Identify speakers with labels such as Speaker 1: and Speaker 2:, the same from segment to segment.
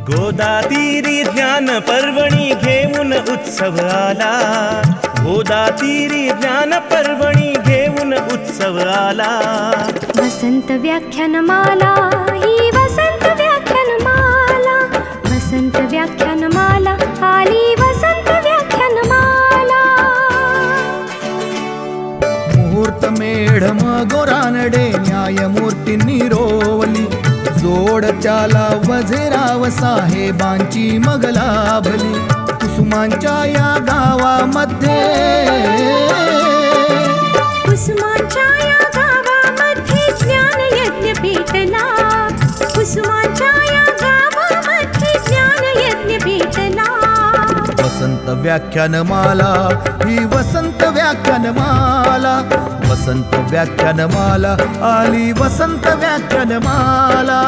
Speaker 1: गोदातीरी ज्ञान पर्वणी घेऊन उत्सव आला, गोदातीरी ज्ञान पर्वणी घेऊन उत्सव आला।
Speaker 2: वसंत व्याख्यानमाला ही वसंत व्याख्यानमाला, वसंत व्याख्यानमाला आली वसंत व्याख्यानमाला।
Speaker 3: मुहूर्त मेढम गोरानडे न्यायमूर्तींनी रोवली, जोड त्याला वझेराव साहेबांची मग लाभली। कुसुमांच्या या गावामध्ये,
Speaker 2: कुसुमांच्या या गावामध्ये ज्ञान यज्ञ पेटला, कुसुमांच्या या गावामध्ये ज्ञान यज्ञ पेटला।
Speaker 3: वसंत व्याख्यानमाला ही वसंत व्याख्यानमाला, वसंत व्याख्यानमाला आली वसंत व्याख्यानमाला।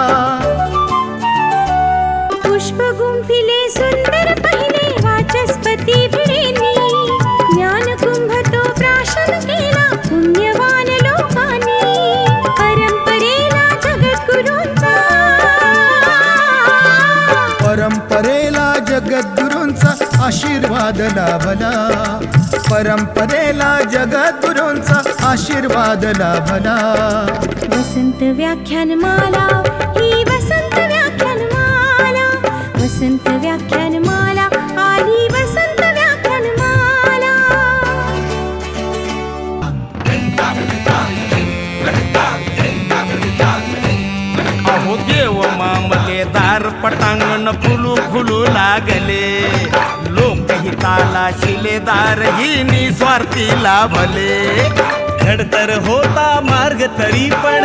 Speaker 2: पुष्प गुंफिले सुंदर पहिले वाचस्पती भिडेनी, ज्ञान कुंभ तो प्राशन केला पुण्यवान लोकांनी। परंपरेला जगद्गुरूंचा,
Speaker 3: परंपरेला जगद्गुरूंचा आशीर्वाद लाभला, परंपरेला जगद्गुरूंचा आशीर्वाद लाभला।
Speaker 2: वसंत व्याख्यानमाला ही वसंत व्याख्यानमाला, वसंत व्याख्यानमाला आली वसंत व्याख्यानमाला।
Speaker 1: अहो देव मामलेदार पटांगण फुलू फुलू लागले, लोकहिताला शिलेदार ही निस्वार्थी लाभले। खडतर होता मार्ग तरी पण,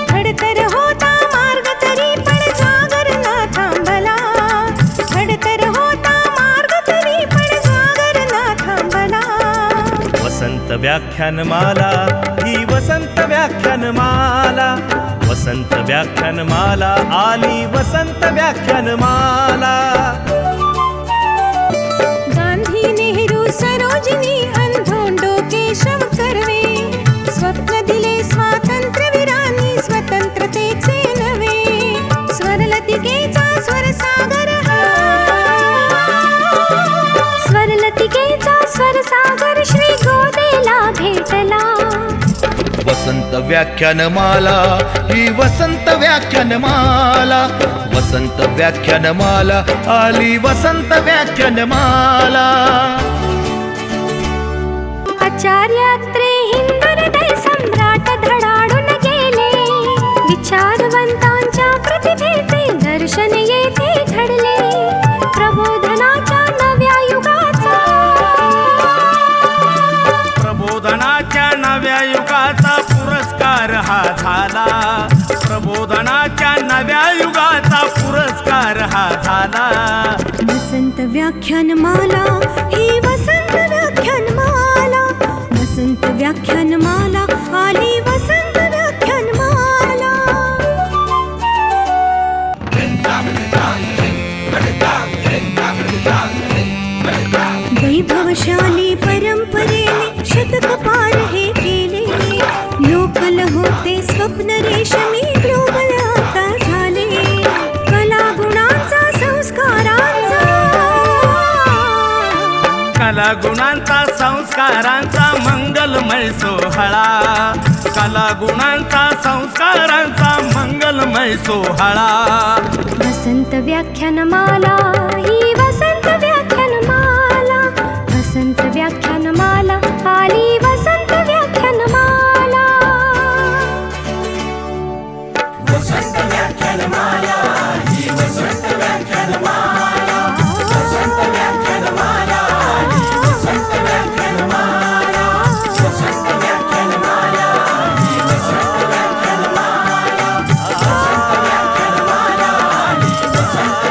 Speaker 2: खडतर होता मार्ग तरी पण सागर ना थांबला, खडतर होता मार्ग तरी पण सागर ना थांबला।
Speaker 1: वसंत व्याख्यानमाला ही वसंत व्याख्यानमाला, वसंत व्याख्यानमाला आली वसंत व्याख्यानमाला।
Speaker 2: गांधी नेहरू सरोजिनी अंधोंडो केशव कर्वे, स्वप्न दिले स्वातंत्र्यवीरांनी स्वतंत्रतेचे नवे। स्वरलतिकेचा स्वरसागर हा, स्वरलतिकेचा स्वरसागर श्री गोदेला भेटला।
Speaker 3: वसंत व्याख्यानमाला ही वसंत व्याख्यानमाला, वसंत व्याख्यानमाला आली वसंत व्याख्यानमाला।
Speaker 2: आचार्यात्रे हिंदुहृदय सम्राट धडाडून गेले, विचारवंतांच्या प्रतिभेचे दर्शन येथे घडले। प्रबोधनाच्या नव्या युगाचा,
Speaker 1: प्रबोधनाच्या नव्या युगाचा पुरस्कार हा झाला, प्रबोधनाच्या नव्या युगाचा पुरस्कार हा झाला।
Speaker 2: वसंत व्याख्यानमाला ही वसंत व्याख्यानमाला, वसंत व्याख्यानमाला आली वसंत व्याख्यानमाला। वैभवशाली परंपरेने शतक पार हे केले, लोकल होते स्वप्न रेशमी ग्लोबल आता झाले। कलागुणांचा संस्कारांचा,
Speaker 1: कलागुणांचा संस्कारांचा मंगलमय सोहळा, कलागुणांचा संस्कारांचा मंगलमय सोहळा।
Speaker 2: वसंत व्याख्यानमाला ही वसंत व्याख्यानमाला, वसंत व्याख्यानमाला आली वसंत व्याख्यानमाला।
Speaker 4: वसंत व्याख्यानमाला ही वसंत व्याख्यानमाला, वसंत व्याख्यानमाला ही वसंत व्याख्यानमाला, वसंत व्याख्यानमाला ही वसंत व्याख्यानमाला, वसंत व्याख्यानमाला ही वसंत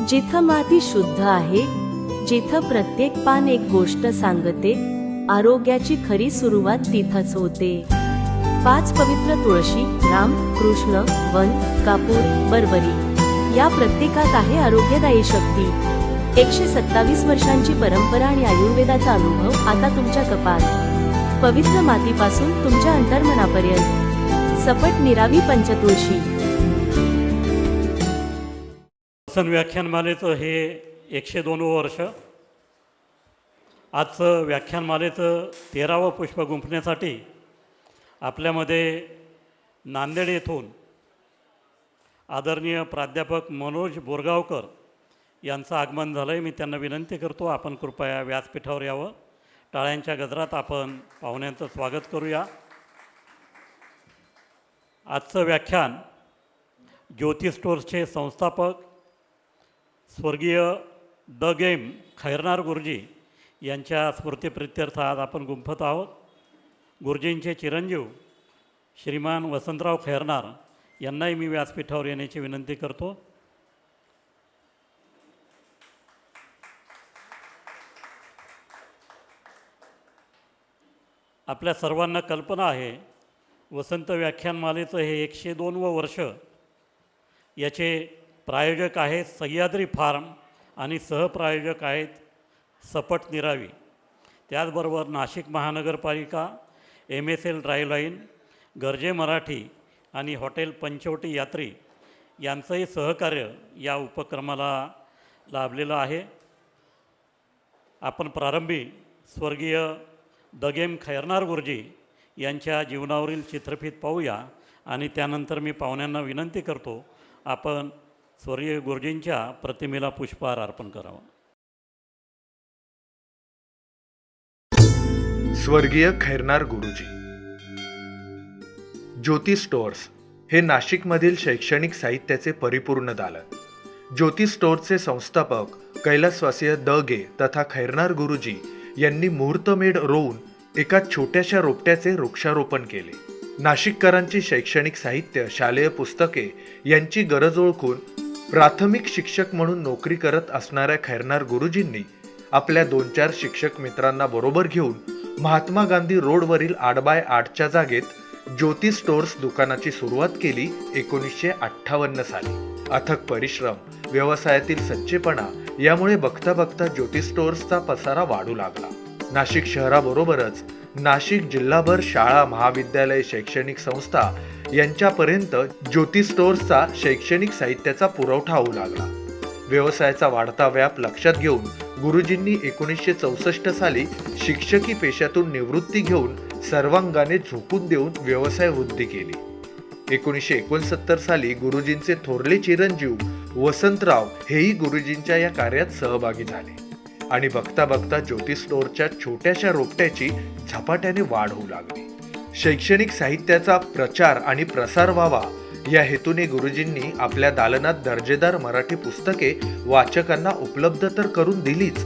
Speaker 5: जिथं माती शुद्ध आहे, जिथं प्रत्येक पान एक गोष्ट सांगते, आरोग्याची खरी सुरुवात तिथंच होते. 5 पवित्र तुळशी, राम, कृष्ण, वन, कापूर, बरबरी या प्रत्येकात आहे आरोग्यदायी शक्ती. 127 वर्षांची परंपरा आणि आयुर्वेदाचा अनुभव आता तुमच्या कपात. पवित्र मातीपासून तुमच्या अंतर्मनापर्यंत सपट निरावी पंचतुळशी.
Speaker 6: वसन व्याख्यानमालेचं हे 102वं वर्ष. आजचं व्याख्यानमालेचं 13वं पुष्प गुंफण्यासाठी आपल्यामध्ये नांदेड येथून आदरणीय प्राध्यापक मनोज बोरगावकर यांचं आगमन झालं आहे. मी त्यांना विनंती करतो, आपण कृपया व्यासपीठावर यावं. टाळ्यांच्या गजरात आपण पाहुण्यांचं स्वागत करूया. आजचं व्याख्यान ज्योती स्टोर्सचे संस्थापक स्वर्गीय द गेम खैरनार गुरुजी यांच्या स्मृतिप्रित्यर्थ आज आपण गुंफत आहोत. गुरुजींचे चिरंजीव श्रीमान वसंतराव खैरनार यांनाही मी व्यासपीठावर येण्याची विनंती करतो. आपल्या सर्वांना कल्पना आहे, वसंत व्याख्यानमालेचं हे 102वं वर्ष. याचे प्रायोजक आहेत सह्याद्री फार्म आणि सहप्रायोजक आहेत सपट निरावी. त्याचबरोबर नाशिक महानगरपालिका, MSL drive line, Garje Marathi आणि हॉटेल पंचवटी यात्री यांचंही सहकार्य या उपक्रमाला लाभलेलं आहे. आपण प्रारंभी स्वर्गीय दगेम खैरनार गुरुजी यांच्या जीवनावरील चित्रफीत पाहूया आणि त्यानंतर मी पाहुण्यांना विनंती करतो, आपण स्वर्गीय गुरुजींच्या प्रतिमेला पुष्पहार अर्पण करावा.
Speaker 7: स्वर्गीय खैरनार गुरुजी. ज्योती स्टोअर्स हे नाशिकमधील शैक्षणिक साहित्याचे परिपूर्ण दालन. ज्योती स्टोअर्सचे संस्थापक कैलासवासीय द गे तथा खैरनार गुरुजी यांनी मुहूर्तमेढ रोवून एका छोट्याशा रोपट्याचे वृक्षारोपण केले. नाशिककरांची शैक्षणिक साहित्य, शालेय पुस्तके यांची गरज ओळखून प्राथमिक शिक्षक म्हणून नोकरी करत असणाऱ्या खैरनार गुरुजींनी आपल्या 2-4 शिक्षक मित्रांना बरोबर घेऊन महात्मा गांधी रोडवरील 8x8च्या जागेत ज्योती स्टोअर्स दुकानाची सुरुवात केली 1958 साली. अथक परिश्रम, व्यवसायातील सच्चेपणा यामुळे बघता बघता ज्योती स्टोअर्सचा पसारा वाढू लागला. नाशिक शहराबरोबरच नाशिक जिल्हाभर शाळा, महाविद्यालय, शैक्षणिक संस्था यांच्यापर्यंत ज्योती स्टोअर्सचा शैक्षणिक साहित्याचा पुरवठा होऊ लागला. व्यवसायाचा वाढता व्याप लक्षात घेऊन गुरुजींनी 1964 साली शिक्षकी पेशातून निवृत्ती घेऊन सर्वांगाने झोकून देऊन व्यवसाय वृद्धी केली. 1969 साली गुरुजींचे थोरले चिरंजीव वसंतराव हेही गुरुजींच्या या कार्यात सहभागी झाले आणि बघता बघता ज्योती स्टोअरच्या छोट्याशा रोपट्याची झपाट्याने वाढ होऊ लागली. शैक्षणिक साहित्याचा प्रचार आणि प्रसार व्हावा या हेतूने गुरुजींनी आपल्या दालनात दर्जेदार मराठी पुस्तके वाचकांना उपलब्ध तर करून दिलीच,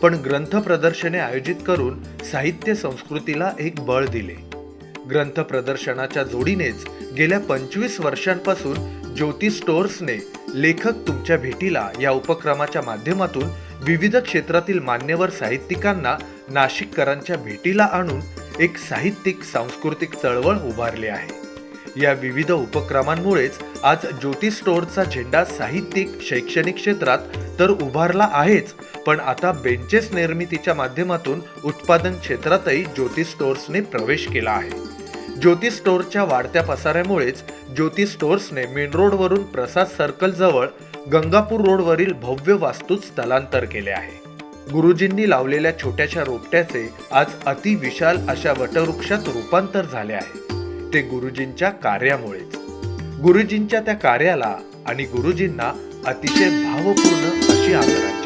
Speaker 7: पण ग्रंथ प्रदर्शने आयोजित करून साहित्य संस्कृतीला एक बळ दिले. ग्रंथ प्रदर्शनाच्या जोडीनेच गेल्या 25 वर्षांपासून ज्योती स्टोअर्सने लेखक तुमच्या भेटीला या उपक्रमाच्या माध्यमातून विविध क्षेत्रातील मान्यवर साहित्यिकांना नाशिककरांच्या भेटीला आणून एक साहित्यिक सांस्कृतिक चळवळ उभारली आहे. या विविध उपक्रमांमुळेच आज ज्योती स्टोअर्सचा झेंडा साहित्यिक, शैक्षणिक क्षेत्रात तर उभारला आहेच, पण आता बेंचेस निर्मितीच्या माध्यमातून उत्पादन क्षेत्रातही ज्योती स्टोअर्सने प्रवेश केला आहे. ज्योती स्टोअर्सच्या वाढत्या पसाऱ्यामुळेच ज्योती स्टोअर्सने मेन रोडवरून प्रसाद सर्कल जवळ गंगापूर रोडवरील भव्य वास्तूत स्थलांतर केले आहे. गुरुजींनी लावलेल्या छोट्याशा रोपट्याचे आज अतिविशाल अशा वटवृक्षात रूपांतर झाले आहे. ते गुरुजींच्या कार्यामुळेच. गुरुजींच्या त्या कार्याला आणि गुरुजींना अतिशय भावपूर्ण अशी आदरांजली.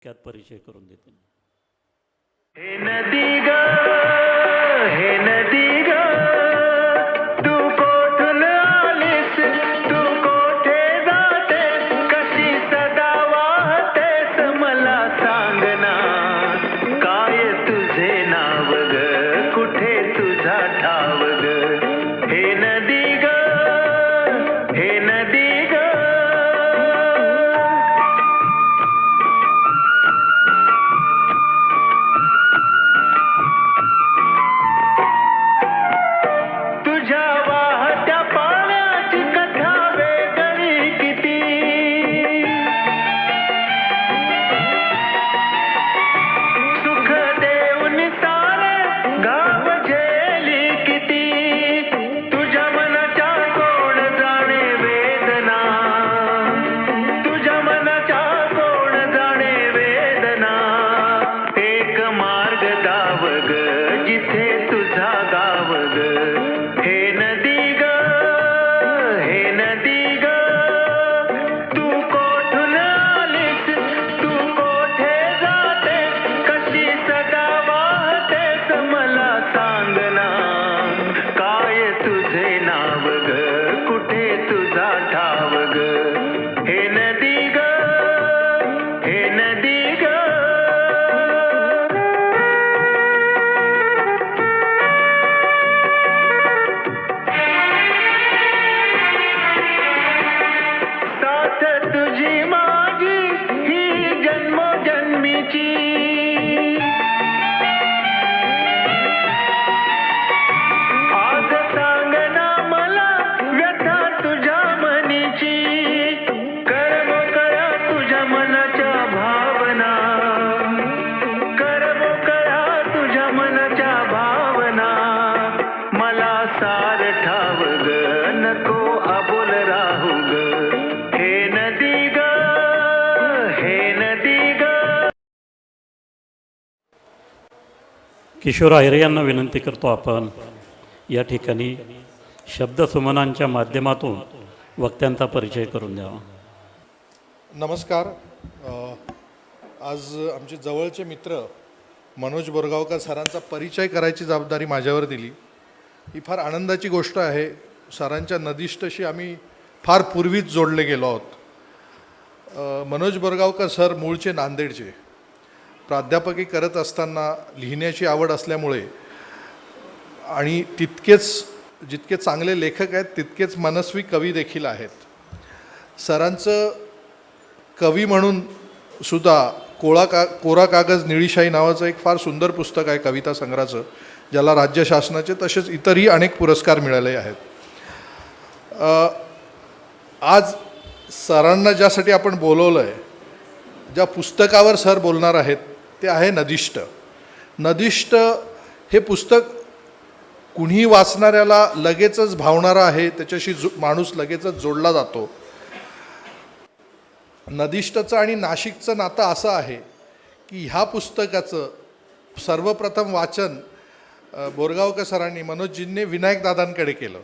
Speaker 6: थोडक्यात परिचय करून देतील.
Speaker 3: हे नदी ग, हे नदी ग, तू कोठून आलीस, तू कोठे जातेस, कशी सदा वाहतेस मला सांग ना, काय तुझे नाव ग, कुठे तुझा ठाव ग, हे नदी ग, हे नदी ग. तुझ्या वाहत्या पाण्याची कथा वेगळी किती, सुख देऊन सारे गाव झेली किती, तुझ्या मनाच्या कोण जाणे वेदना, तुझ्या मनाच्या कोण जाणे वेदना, एक मार्ग दाव ग, जिथे तुझा गाव ग, हे नदी ग, हे नदी ग, तू कोठून आलीस, तू कोठे जातेस, कशी सदा वाहतेस मला सांग ना, काय तुझे नाव ग, कुठे तुझा ठाव ग, हे नदी ग, हे नदी ग. साथ तुझी माझी ही जन्मोजन्मीची, आज सांग ना मला व्यथा तुझ्या मनीची, कर मोकळ्या तुझ्या मनाच्या भावना, कर मोकळ्या तुझ्या मनाच्या भावना, मला सार ठाव ग, नको अबोल राहू ग, हे नदी ग, हे नदी ग.
Speaker 6: किशोर आहिरे यांना विनंती करतो आपण या ठिकाणी शब्दसुमनांच्या माध्यमातून वक्त्यांचा परिचय करून द्यावा.
Speaker 8: नमस्कार. आज आमचे जवळचे मित्र मनोज बोरगावकर सरांचा परिचय करायची जबाबदारी माझ्यावर दिली. ही फार आनंदाची गोष्ट आहे. सरांच्या नदिष्टशी आम्ही फार पूर्वीच जोडले गेलो आहोत. मनोज बोरगावकर सर मूळचे नांदेडचे. प्राध्यापकी करत असताना लिहिण्याची आवड असल्यामुळे आणि जितके चांगले लेखक आहेत तितकेच मनस्वी कवी देखील आहेत. सरांचं कवी म्हणून सुद्धा कोरा कागज निळीशाही नावाचं एक फार सुंदर पुस्तक आहे कविता संग्रहाचं, ज्याला राज्य शासनाचे तसेच इतरही अनेक पुरस्कार मिळाले आहेत. आज सरांना ज्यासाठी आपण बोलवलं आहे, ज्या पुस्तकावर सर बोलणार आहेत ते आहे नदिष्ट. नदिष्ट हे पुस्तक कुणीही वाचणाऱ्याला लगेचच भावणारं आहे, त्याच्याशी माणूस लगेचच जोडला जातो. नदिष्टचं आणि नाशिकचं नातं असं आहे की ह्या पुस्तकाचं सर्वप्रथम वाचन बोरगावकर सरांनी मनोजजींनी विनायकदादांकडे केलं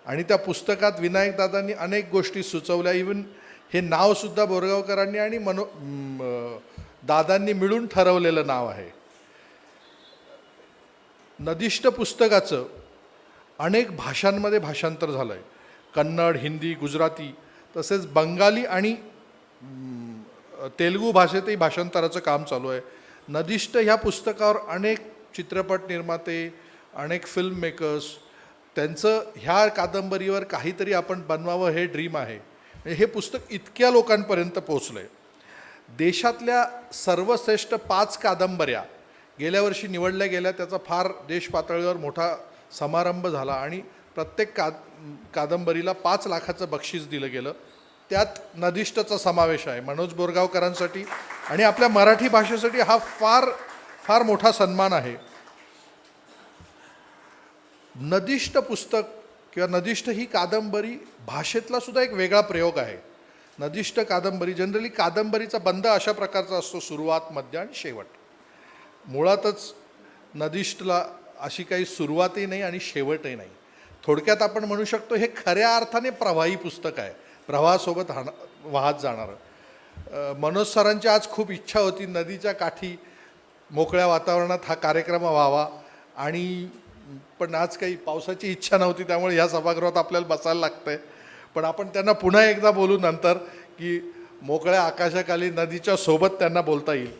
Speaker 8: आणि त्या पुस्तकात विनायकदादांनी अनेक गोष्टी सुचवल्या. इवन हे नावसुद्धा बोरगावकरांनी आणि दादांनी मिळून ठरवलेलं नाव आहे. नदिष्ट पुस्तकाचं अनेक भाषांमध्ये भाषांतर झालं आहे. कन्नड, हिंदी, गुजराती तसेच बंगाली आणि तेलुगू भाषेतही भाषांतराचं काम चालू आहे. नदिष्ट ह्या पुस्तकावर अनेक चित्रपट निर्माते, अनेक फिल्म मेकर्स, त्यांचं ह्या कादंबरीवर काहीतरी आपण बनवावं हे ड्रीम आहे. हे पुस्तक इतक्या लोकांपर्यंत पोचलं आहे. देशातल्या सर्वश्रेष्ठ 5 कादंबऱ्या गेल्या वर्षी निवडल्या गेल्या. त्याचा फार देश पातळीवर मोठा समारंभ झाला आणि प्रत्येक कादंबरीला 5 लाखाचं बक्षीस दिलं गेलं. त्यात नदिष्टचा समावेश आहे. मनोज बोरगावकरांसाठी आणि आपल्या मराठी भाषेसाठी हा फार फार मोठा सन्मान आहे. नदिष्ट पुस्तक किंवा नदिष्ट ही कादंबरी भाषेतला सुद्धा एक वेगळा प्रयोग आहे. नदिष्ट कादंबरी जनरली कादंबरीचा बंध अशा प्रकारचा असतो, सुरुवात, मध्य आणि शेवट. मुळातच नदिष्टला अशी काही सुरुवातही नाही आणि शेवटही नाही. थोडक्यात आपण म्हणू शकतो हे खऱ्या अर्थाने प्रवाही पुस्तक आहे, प्रवाहासोबत वाहत जाणारं. मनोज सरांची आज खूप इच्छा होती नदीच्या काठी मोकळ्या वातावरणात हा कार्यक्रम व्हावा, आणि पण आज काही पावसाची इच्छा नव्हती, त्यामुळे ह्या सभागृहात आपल्याला बसायला लागतंय. पण आपण त्यांना पुन्हा एकदा बोलू नंतर की मोकळ्या आकाशाखाली नदीच्या सोबत त्यांना बोलता येईल.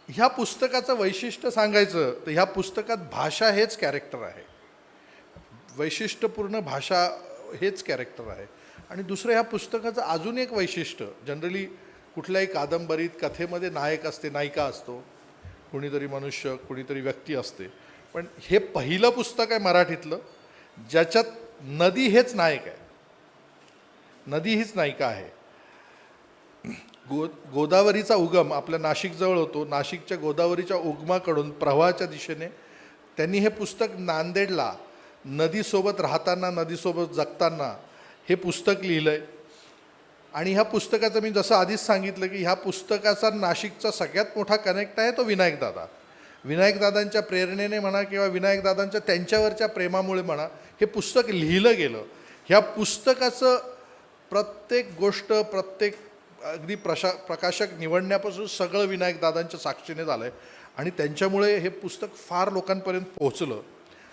Speaker 8: ह्या पुस्तकाचं वैशिष्ट्य सांगायचं तर ह्या पुस्तकात भाषा हेच कॅरेक्टर आहे, वैशिष्ट्यपूर्ण भाषा हेच कॅरेक्टर आहे. आणि दुसरं ह्या पुस्तकाचं अजून एक वैशिष्ट्य, जनरली कुठल्याही कादंबरीत कथेमध्ये नायक असते, नायिका असतो, कुणीतरी मनुष्य, कुणीतरी व्यक्ती असते. पण हे पहिलं पुस्तक आहे मराठीतलं ज्याच्यात नदी हेच नायक आहे, नदी हीच नायिका आहे. गोदावरीचा उगम आपल्या नाशिकजवळ होतो. नाशिकच्या गोदावरीच्या उगमाकडून प्रवाहाच्या दिशेने त्यांनी हे पुस्तक नांदेडला नदीसोबत राहताना, नदीसोबत जगताना हे पुस्तक लिहिलं आहे. आणि ह्या पुस्तकाचं मी जसं आधीच सांगितलं की ह्या पुस्तकाचा नाशिकचा सगळ्यात मोठा कनेक्ट आहे तो विनायकदादा. विनायकदादांच्या प्रेरणेने म्हणा किंवा विनायकदादांच्या त्यांच्यावरच्या प्रेमामुळे म्हणा हे पुस्तक लिहिलं गेलं. ह्या पुस्तकाचं प्रत्येक गोष्ट, प्रत्येक अगदी प्रकाशक निवडण्यापासून सगळं विनायकदादांच्या साक्षीने झालं आहे. आणि त्यांच्यामुळे हे पुस्तक फार लोकांपर्यंत पोहोचलं.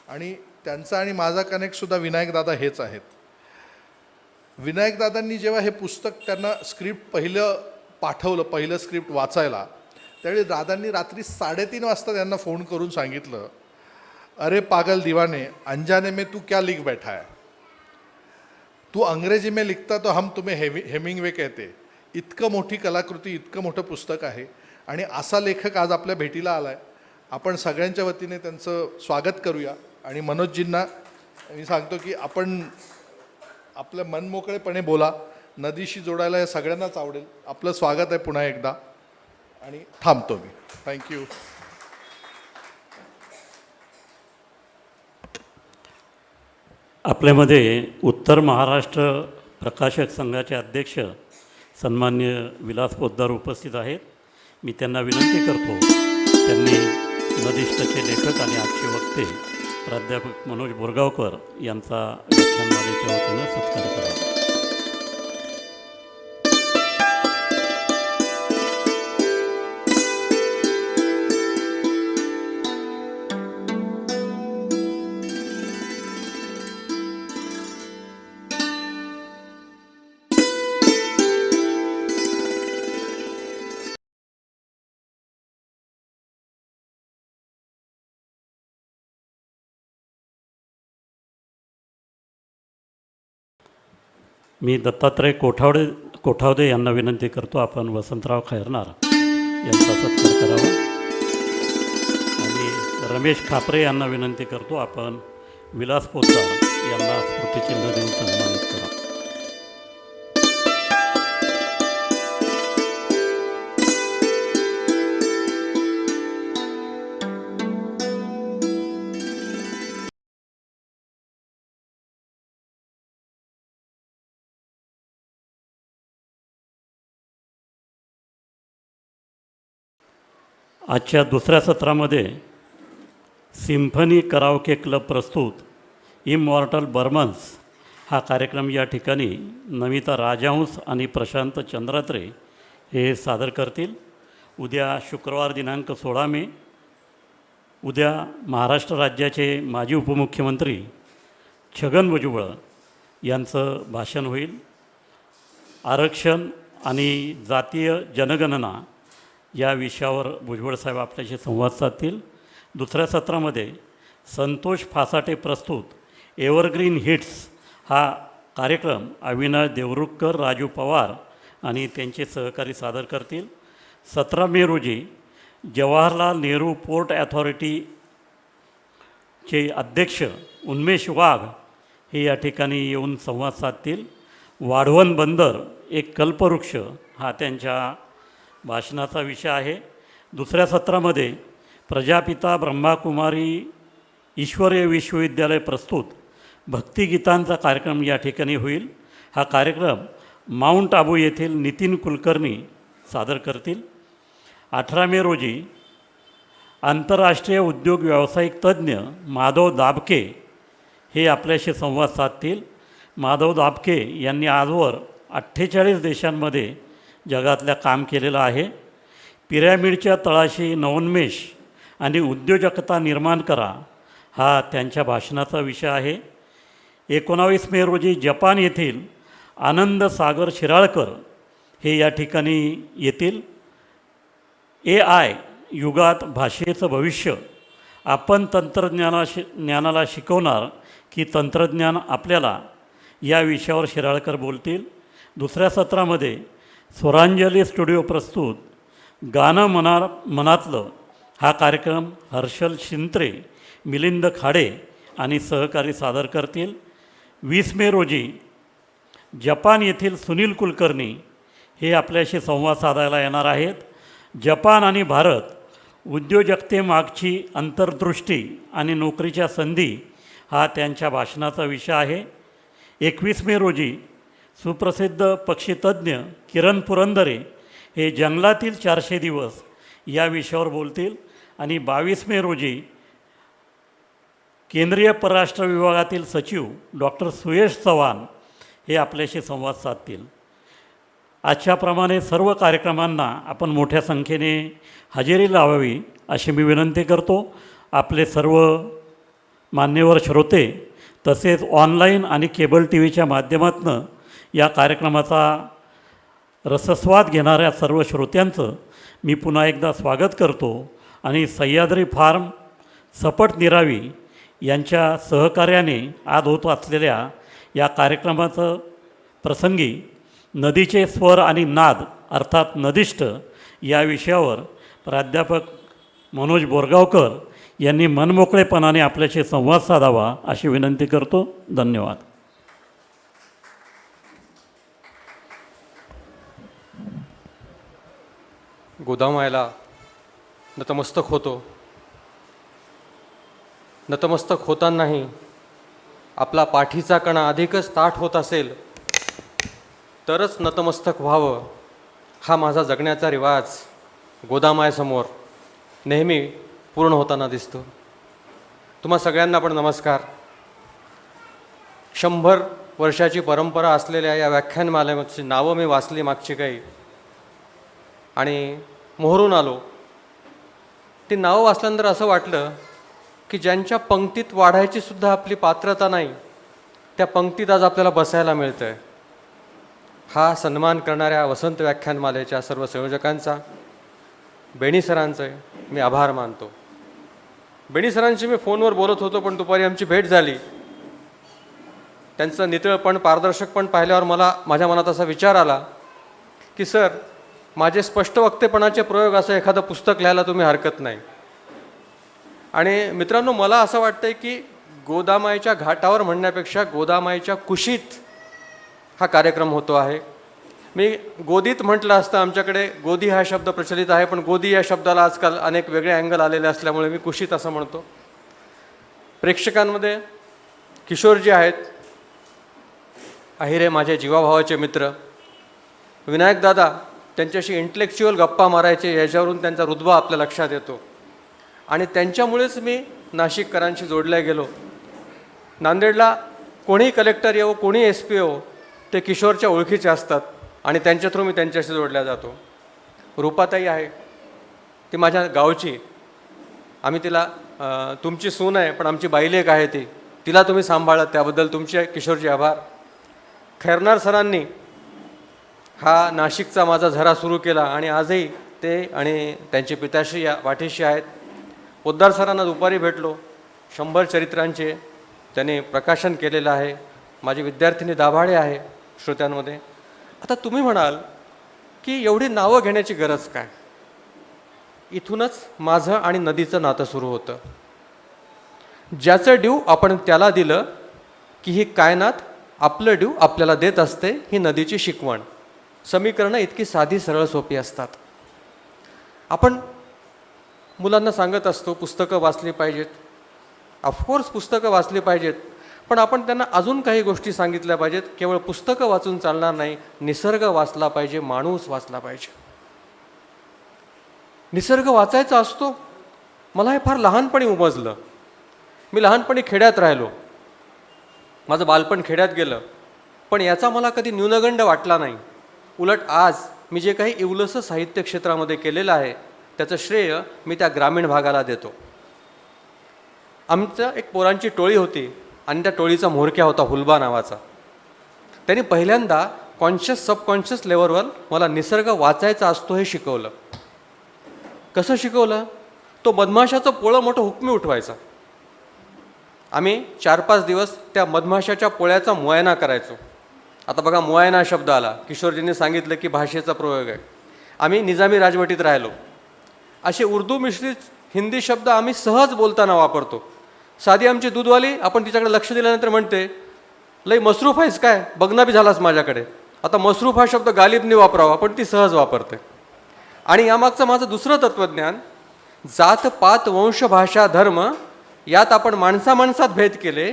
Speaker 8: आणि त्यांचा आणि माझा कनेक्टसुद्धा विनायकदादा हेच आहेत. विनायकदादांनी जेव्हा हे पुस्तक त्यांना स्क्रिप्ट पहिलं स्क्रिप्ट वाचायला, त्यावेळी दादांनी रात्री 3:30 वाजता त्यांना फोन करून सांगितलं, अरे पागल दीवाने, अनजाने में तू क्या लिख बैठा है, तू अंग्रेजी में लिखता तो हम तुम्हें हेमिंग्वे कहते. इतकं मोठी कलाकृती, इतकं मोठं पुस्तक आहे आणि असा लेखक आज आपल्या भेटीला आला आहे. आपण सगळ्यांच्या वतीने त्यांचं स्वागत करूया. आणि मनोजजींना मी सांगतो की आपण आपलं मनमोकळेपणे बोला, नदीशी जोडायला हे सगळ्यांनाच आवडेल. आपलं स्वागत आहे पुन्हा एकदा आणि थांबतो मी. थँक्यू.
Speaker 6: आपल्यामध्ये उत्तर महाराष्ट्र प्रकाशक संघाचे अध्यक्ष सन्मान्य विलास पोद्दार उपस्थित आहेत. मी त्यांना विनंती करतो त्यांनी नदीष्टचे लेखक आणि आजचे वक्ते प्राध्यापक मनोज बोरगावकर यांचा व्याख्यानमालेच्या वतीनं सत्कार करावा. मी दत्तात्रय कोठावदे यांना विनंती करतो आपण वसंतराव खैरनार यांचा सत्कार करावा. आणि रमेश खापरे यांना विनंती करतो आपण विलास पोद्दार यांना स्मृतिचिन्ह देऊन सन्मानित करा. आजच्या दुसऱ्या सत्रामध्ये सिम्फनी कराओके क्लब प्रस्तुत इमॉर्टल बर्मन्स हा कार्यक्रम या ठिकाणी नमिता राजहंस आणि प्रशांत चंद्रात्रे हे सादर करतील. उद्या शुक्रवार दिनांक 16 मे उद्या महाराष्ट्र राज्याचे माजी उपमुख्यमंत्री छगन भुजबळ यांचं भाषण होईल. आरक्षण आणि जातीय जनगणना या विषयावर भुजबळ साहेब आपल्याशी संवाद साधतील. दुसऱ्या सत्रामध्ये संतोष फासाटे प्रस्तुत एव्हरग्रीन हिट्स हा कार्यक्रम अविनाश देवरुखकर, राजू पवार आणि त्यांचे सहकारी सादर करतील. 17 मे रोजी जवाहरलाल नेहरू पोर्ट अथॉरिटीचे अध्यक्ष उन्मेष वाघ हे या ठिकाणी येऊन संवाद साधतील. वाढवण बंदर एक कल्पवृक्ष हा त्यांच्या भाषणाचा विषय आहे. दुसऱ्या सत्रामध्ये प्रजापिता ब्रह्माकुमारी ईश्वरीय विश्वविद्यालय प्रस्तुत भक्तिगीतांचा कार्यक्रम या ठिकाणी होईल. हा कार्यक्रम माउंट आबू येथील नितीन कुलकर्णी सादर करतील. 18 मे रोजी आंतरराष्ट्रीय उद्योग व्यावसायिक तज्ज्ञ माधव दाबके हे आपल्याशी संवाद साधतील. माधव दाबके यांनी आजवर 48 देशांमध्ये जगातल्या काम केलेलं आहे. पिरॅमिडच्या तळाशी नवोन्मेष आणि उद्योजकता निर्माण करा हा त्यांच्या भाषणाचा विषय आहे. 19 मे रोजी जपान येथील आनंद सागर शिराळकर हे या ठिकाणी येतील. AI युगात भाषेचं भविष्य, आपण ज्ञानाला शिकवणार की तंत्रज्ञान आपल्याला, या विषयावर शिराळकर बोलतील. दुसऱ्या सत्रामध्ये स्वरांजली स्टुडिओ प्रस्तुत गाणं मनातलं हा कार्यक्रम हर्षल शिंत्रे, मिलिंद खाडे आणि सहकारी सादर करतील. 20 मे रोजी जपान येथील सुनील कुलकर्णी हे आपल्याशी संवाद साधायला येणार आहेत. जपान आणि भारत, उद्योजकतेमागची अंतर्दृष्टी आणि नोकरीच्या संधी हा त्यांच्या भाषणाचा विषय आहे. 21 मे रोजी सुप्रसिद्ध पक्षीतज्ञ किरण पुरंदरे हे जंगलातील 400 दिवस या विषयावर बोलतील. आणि 22 मे रोजी केंद्रीय परराष्ट्र विभागातील सचिव डॉक्टर सुयश चव्हाण हे आपल्याशी संवाद साधतील. आजच्याप्रमाणे सर्व कार्यक्रमांना आपण मोठ्या संख्येने हजेरी लावावी अशी मी विनंती करतो. आपले सर्व मान्यवर श्रोते तसेच ऑनलाईन आणि केबल टी व्हीच्या माध्यमातून या कार्यक्रमाचा रसस्वाद घेणाऱ्या सर्व श्रोत्यांचं मी पुन्हा एकदा स्वागत करतो. आणि सह्याद्री फार्म, सपट निरावी यांच्या सहकार्याने आज होत असलेल्या या कार्यक्रमाचं प्रसंगी नदीचे स्वर आणि नाद अर्थात नदिष्ट या विषयावर प्राध्यापक मनोज बोरगावकर यांनी मनमोकळेपणाने आपल्याशी संवाद साधावा अशी विनंती करतो. धन्यवाद.
Speaker 9: गोदामायला नतमस्तक होतो. नतमस्तक होतानाही आपला पाठीचा कणा अधिकच ताठ होत असेल तरच नतमस्तक व्हावं हा माझा जगण्याचा रिवाज गोदामायसमोर नेहमी पूर्ण होताना दिसतो. तुम्हा सगळ्यांना पण नमस्कार. 100 वर्षाची परंपरा असलेल्या या व्याख्यानमालेची नावं मी वाचली मागची काही आणि मोहरून आलो. ती नावं वाचल्यानंतर असं वाटलं की ज्यांच्या पंक्तीत वाढायची सुद्धा आपली पात्रता नाही त्या पंक्तीत आज आपल्याला बसायला मिळतं आहे. हा सन्मान करणाऱ्या वसंत व्याख्यानमालेच्या सर्व संयोजकांचा, बेणी सरांचे मी आभार मानतो. बेणी सरांशी मी फोनवर बोलत होतो पण दुपारी आमची भेट झाली. त्यांचं नितळपण, पारदर्शकपण पाहिल्यावर मला माझ्या मनात असा विचार आला की सर, माझे स्पष्ट वक्तेपणाचे प्रयोग असं एखादं पुस्तक लिहायला तुम्ही हरकत नाही. आणि मित्रांनो, मला असं वाटतं की गोदामाईच्या घाटावर म्हणण्यापेक्षा गोदामाईच्या कुशीत हा कार्यक्रम होतो आहे. मी गोदीत म्हटलं असतं, आमच्याकडे गोदी हा शब्द प्रचलित आहे, पण गोदी या शब्दाला आजकाल अनेक वेगळे अँगल आलेले असल्यामुळे मी कुशीत असं म्हणतो. प्रेक्षकांमध्ये किशोरजी आहेत, अहिरे माझे जीवाभावाचे मित्र, विनायकदादा त्यांच्याशी इंटेलेक्च्युअल गप्पा मारायचे याच्यावरून त्यांचा रुतबा आपल्या लक्षात येतो. आणि त्यांच्यामुळेच मी नाशिककरांशी जोडल्या गेलो. नांदेडला कोणीही कलेक्टर येवो, कोणी SP येवो, ते किशोरच्या ओळखीचे असतात आणि त्यांच्या थ्रू मी त्यांच्याशी जोडल्या जातो. रूपाताई आहे, ती माझ्या गावची. आम्ही तिला तुमची सून आहे पण आमची बाईलेक आहे ती, तिला तुम्ही सांभाळत त्याबद्दल तुमचे किशोरजी आभार. खैरनार सरांनी हा नाशिकचा माझा झरा सुरू केला आणि आजही ते आणि त्यांचे पिताश्री या वाटेशी आहेत. पोद्दार सरांना दुपारी भेटलो. 100 चरित्रांचे त्यांनी प्रकाशन केलेलं आहे. माझी विद्यार्थिनी दाभाडे आहे श्रोत्यांमध्ये. आता तुम्ही म्हणाल की एवढी नावं घेण्याची गरज काय? इथूनच माझं आणि नदीचं नातं सुरू होतं. ज्याचं ड्यू आपण त्याला दिलं की ही कायनात आपलं ड्यू आपल्याला देत असते, ही नदीची शिकवण. समीकरणं इतकी साधी सरळ सोपी असतात. आपण मुलांना सांगत असतो पुस्तकं वाचली पाहिजेत. ऑफकोर्स पुस्तकं वाचली पाहिजेत, पण आपण त्यांना अजून काही गोष्टी सांगितल्या पाहिजेत. केवळ पुस्तकं वाचून चालणार नाही, निसर्ग वाचला पाहिजे, माणूस वाचला पाहिजे. निसर्ग वाचायचा असतो. मला हे फार लहानपणी उमजलं. मी लहानपणी खेड्यात राहिलो, माझं बालपण खेड्यात गेलं. पण याचा मला कधी न्यूनगंड वाटला नाही. उलट आज मी जे काही इवलसं साहित्य क्षेत्रामध्ये केलेलं आहे त्याचं श्रेय मी त्या ग्रामीण भागाला देतो. आमचं एक पोरांची टोळी होती आणि त्या टोळीचा म्होरक्या होता हुलबा नावाचा. त्यांनी पहिल्यांदा कॉन्शियस सबकॉन्शियस लेवलवर मला निसर्ग वाचायचा असतो हे शिकवलं. कसं शिकवलं? तो मधमाशाचं पोळं मोठं हुकमी उठवायचा. आम्ही 4-5 दिवस त्या मधमाशाच्या पोळ्याचा मुआयना करायचो. आता बघा, मुआयना शब्द आला, किशोरजींनी सांगितलं की भाषेचा प्रयोग आहे. आम्ही निजामी राजवटीत राहिलो. असे उर्दू मिश्रित हिंदी शब्द आम्ही सहज बोलताना वापरतो. साधी आमची दूधवाली, आपण तिच्याकडे लक्ष दिल्यानंतर म्हणते, लई मसरूफ आहेस काय, बघणं बी झालास माझ्याकडे. आता मसरूफ हा शब्द गालिबने वापरावा, पण ती सहज वापरते. आणि यामागचं माझं दुसरं तत्त्वज्ञान, जात पात वंश भाषा धर्म यात आपण माणसामाणसात भेद केले.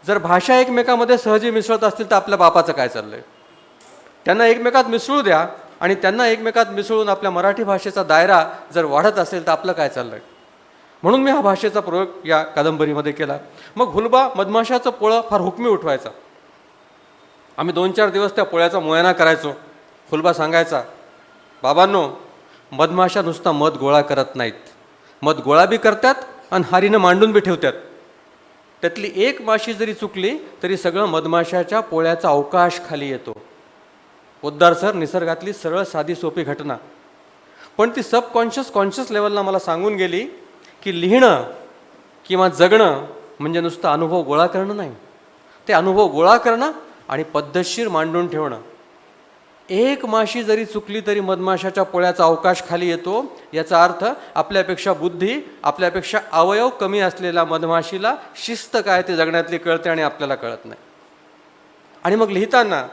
Speaker 9: जर भाषा एकमेकामध्ये सहजी मिसळत असतील तर आपल्या बापाचं काय चाललं आहे? त्यांना एकमेकात मिसळू द्या, आणि त्यांना एकमेकात मिसळून आपल्या मराठी भाषेचा दायरा जर वाढत असेल तर आपलं काय चाललं आहे? म्हणून मी हा भाषेचा प्रयोग या कादंबरीमध्ये केला. मग हुलबा मधमाशाचं पोळं फार हुकमी उठवायचा. आम्ही 2-4 दिवस त्या पोळ्याचा मुआयना करायचो. हुलबा सांगायचा, बाबांनो, मधमाशा नुसता मध गोळा करत नाहीत, मध गोळा बी करतात आणि हारीनं मांडून बी ठेवतात. त्यातली एक माशी जरी चुकली तरी सगळं मधमाशाच्या पोळ्याचा अवकाश खाली येतो. पोद्दार सर, निसर्गातली सरळ साधी सोपी घटना, पण ती सबकॉन्शियस कॉन्शियस लेवलला मला सांगून गेली की लिहिणं किंवा जगणं म्हणजे नुसतं अनुभव गोळा करणं नाही, ते अनुभव गोळा करणं आणि पद्धतशीर मांडून ठेवणं. एक माशी जरी चुकली तरी मधमाशाच्या पोळ्याचा अवकाश खाली येतो. याचा अर्थ आपल्यापेक्षा बुद्धी, आपल्यापेक्षा अवयव कमी असलेल्या मधमाशीला शिस्त काय ते जगण्यातली कळते आणि आपल्याला कळत नाही. आणि मग लिहिताना,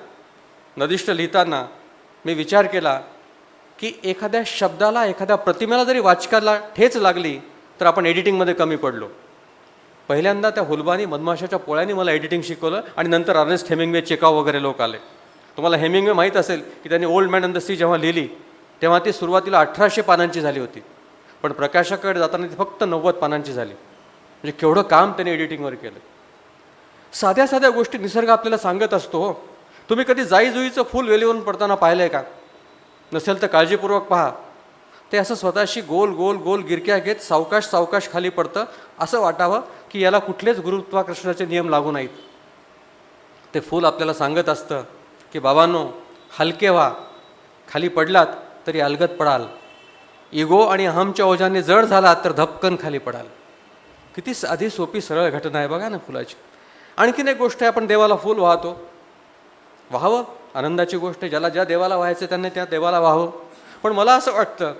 Speaker 9: नदिष्ट लिहिताना मी विचार केला की एखाद्या शब्दाला, एखाद्या प्रतिमेला जरी वाचकाला ठेच लागली तर आपण एडिटिंगमध्ये कमी पडलो. पहिल्यांदा त्या हुलबानी मधमाशाच्या पोळ्याने मला एडिटिंग शिकवलं आणि नंतर अर्नेस्ट हेमिंग्वे, चेकाव वगैरे लोक आले. तुम्हाला हेमिंग्वे माहीत असेल की त्यांनी Old Man on the Sea जेव्हा लिहिली तेव्हा ती सुरुवातीला 1800 पानांची झाली होती, पण प्रकाशाकडे जाताना ती फक्त 90 पानांची झाली. म्हणजे केवढं काम त्यांनी एडिटिंगवर केलं. साध्या साध्या गोष्टी निसर्ग आपल्याला सांगत असतो. तुम्ही कधी जाईजुईचं फूल वेलीवरून पडताना पाहिलं आहे का? नसेल तर काळजीपूर्वक पहा. ते असं स्वतःशी गोल गोल गोल गिरक्या घेत सावकाश सावकाश खाली पडतं. असं वाटावं की याला कुठलेच गुरुत्वाकर्षणाचे नियम लागू नाहीत. ते फूल आपल्याला सांगत असतं की बाबांनो, हलके व्हा, खाली पडलात तरी अलगद पडाल. इगो आणि अहमच्या ओझाने जड झालात तर धपकन खाली पडाल. किती साधी सोपी सरळ घटना आहे बघा ना फुलाची. आणखीन एक गोष्ट आहे, आपण देवाला फूल वाहतो. वाहावं, आनंदाची गोष्ट आहे. ज्याला ज्या देवाला व्हायचं त्यांनी त्या देवाला वाहावं. पण मला असं वाटतं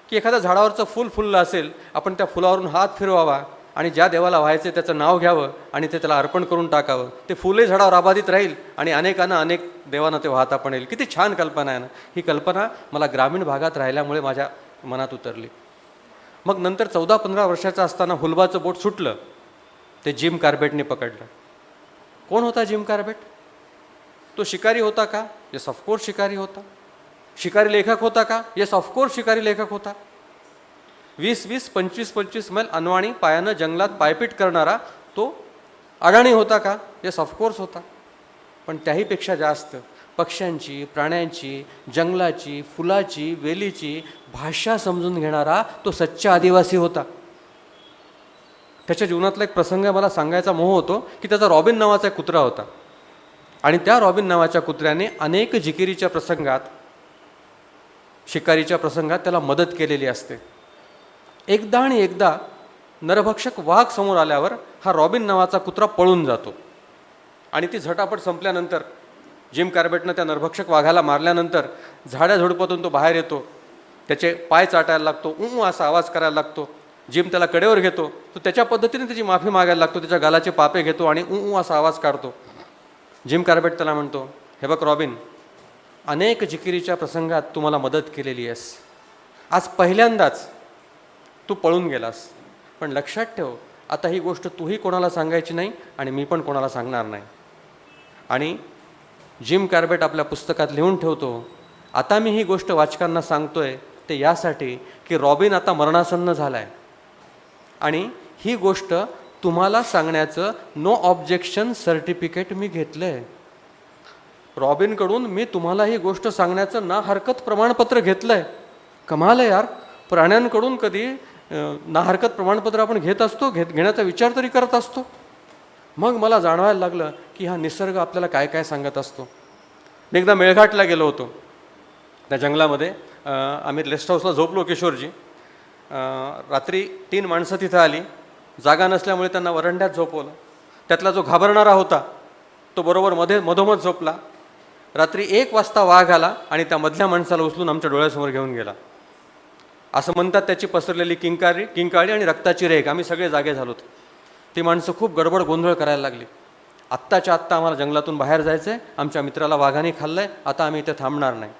Speaker 9: की एखाद्या झाडावरचं फूल फुललं असेल, आपण त्या फुलावरून हात फिरवावा आणि ज्या देवाला व्हायचं त्याचं नाव घ्यावं आणि ते त्याला अर्पण करून टाकावं. ते फुलही झाडावर आबादित राहील आणि अनेकांना अनेक देवांना ते वाहता पण येईल. किती छान कल्पना आहे ना. ही कल्पना मला ग्रामीण भागात राहिल्यामुळे माझ्या मनात उतरली. मग नंतर 14-15 वर्षाचा असताना हुलबाचं बोट सुटलं. ते जिम कार्बेटने पकडलं. कोण होता जिम कार्बेट? तो शिकारी होता का? येस, ऑफकोर्स शिकारी होता. शिकारी लेखक होता का? येस, ऑफकोर्स शिकारी लेखक होता. 20-20, 25-25 मैल अनवाणी पायानं जंगलात पायपीट करणारा तो अडाणी होता का? येस, ऑफकोर्स होता. पण त्याहीपेक्षा जास्त पक्ष्यांची, प्राण्यांची, जंगलाची, फुलाची, वेलीची भाषा समजून घेणारा तो सच्चा आदिवासी होता. त्याच्या जीवनातला एक प्रसंग मला सांगायचा मोह होतो की त्याचा रॉबिन नावाचा एक कुत्रा होता. आणि त्या रॉबिन नावाच्या कुत्र्याने अनेक जिकिरीच्या प्रसंगात, शिकारीच्या प्रसंगात त्याला मदत केलेली असते. एकदा आणि एकदा नरभक्षक वाघ समोर आल्यावर हा रॉबिन नावाचा कुत्रा पळून जातो. आणि ती झटापट संपल्यानंतर जिम कार्बेटनं त्या नरभक्षक वाघाला मारल्यानंतर झाडाझुडपातून तो बाहेर येतो. त्याचे पाय चाटायला लागतो, असा आवाज करायला लागतो. जिम त्याला कडेवर घेतो. तो त्याच्या पद्धतीने त्याची माफी मागायला लागतो. त्याच्या गालाचे पापे घेतो आणि असा आवाज काढतो. जिम कार्बेट त्याला म्हणतो, हे बघ रॉबिन, अनेक जिकिरीच्या प्रसंगात तू मला मदत केलेली आहेस. आज पहिल्यांदाच तू पळून गेलास. पण लक्षात ठेव, आता ही गोष्ट तूही कोणाला सांगायची नाही आणि मी पण कोणाला सांगणार नाही. आणि जिम कार्बेट आपल्या पुस्तकात लिहून ठेवतो, आता मी ही गोष्ट वाचकांना सांगतोय ते यासाठी की रॉबिन आता मरणासन्न झाला आहे आणि ही गोष्ट तुम्हाला सांगण्याचं नो ऑब्जेक्शन सर्टिफिकेट मी घेतलं आहे. रॉबिनकडून मी तुम्हाला ही गोष्ट सांगण्याचं ना हरकत प्रमाणपत्र घेतलं आहे. कमाल आहे यार, प्राण्यांकडून कधी ना हरकत प्रमाणपत्र आपण घेण्याचा विचार तरी करत असतो. मग मला जाणवायला लागलं की हा निसर्ग आपल्याला काय काय सांगत असतो. मी एकदा मेळघाटला गेलो होतो. त्या जंगलामध्ये आम्ही रेस्ट हाऊसला झोपलो किशोरजी. रात्री 3 माणसं तिथं आली. जागा नसल्यामुळे त्यांना वरंड्यात झोपवलं. त्यातला जो घाबरणारा होता तो बरोबर मधोमध झोपला. रात्री 1 वाजता वाघ आला आणि त्या मधल्या माणसाला उचलून आमच्या डोळ्यासमोर घेऊन गेला. असं म्हणतात त्याची पसरलेली किंकाळी आणि रक्ताची रेघ. आम्ही सगळे जागे झालोत. ती माणसं खूप गडबड गोंधळ करायला लागली. आत्ताच्या आत्ता आम्हाला जंगलातून बाहेर जायचं आहे, आमच्या मित्राला वाघाने खाल्लं आहे, आता आम्ही इथे थांबणार नाही.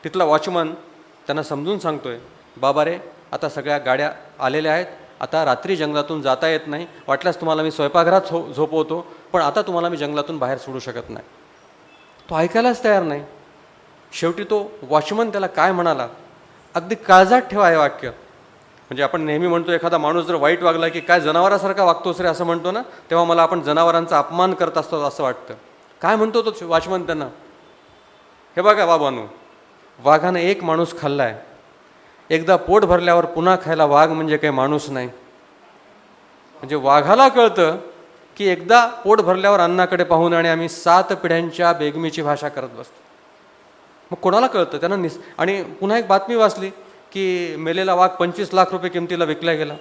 Speaker 9: तिथला वॉचमन त्यांना समजून सांगतोय, बाबा रे आता सगळ्या गाड्या आलेल्या आहेत, आता रात्री जंगलातून जाता येत नाही, वाटल्यास तुम्हाला मी स्वयंपाकघरात झोपवतो, पण आता तुम्हाला मी जंगलातून बाहेर सोडू शकत नाही. तो ऐकायलाच तयार नाही. शेवटी तो वॉचमन त्याला काय म्हणाला, अगदी काळजात ठेवा हे वाक्य. म्हणजे आपण नेहमी म्हणतो एखादा माणूस जर वाईट वागला की काय जनावरासारखा वागतोस रे असं म्हणतो ना, तेव्हा मला आपण जनावरांचा अपमान करत असतो असं वाटतं. काय म्हणतो तो वॉचमन त्यांना, हे बघा बाबांनो, वाघानं 1 माणूस खाल्लाय, एकदा पोट भरल्यावर पुन्हा खायला वाघ म्हणजे काही माणूस नाही. म्हणजे वाघाला कळतं की एकदा पोट भरल्यावर अन्नाकडे पाहून आणि आम्ही 7 पिढ्यांच्या बेगमीची भाषा करत बसतो. मग कोणाला कळतं त्यांना आणि पुन्हा एक बातमी वाचली की मेलेला वाघ 25 लाख रुपये किमतीला विकला गेला.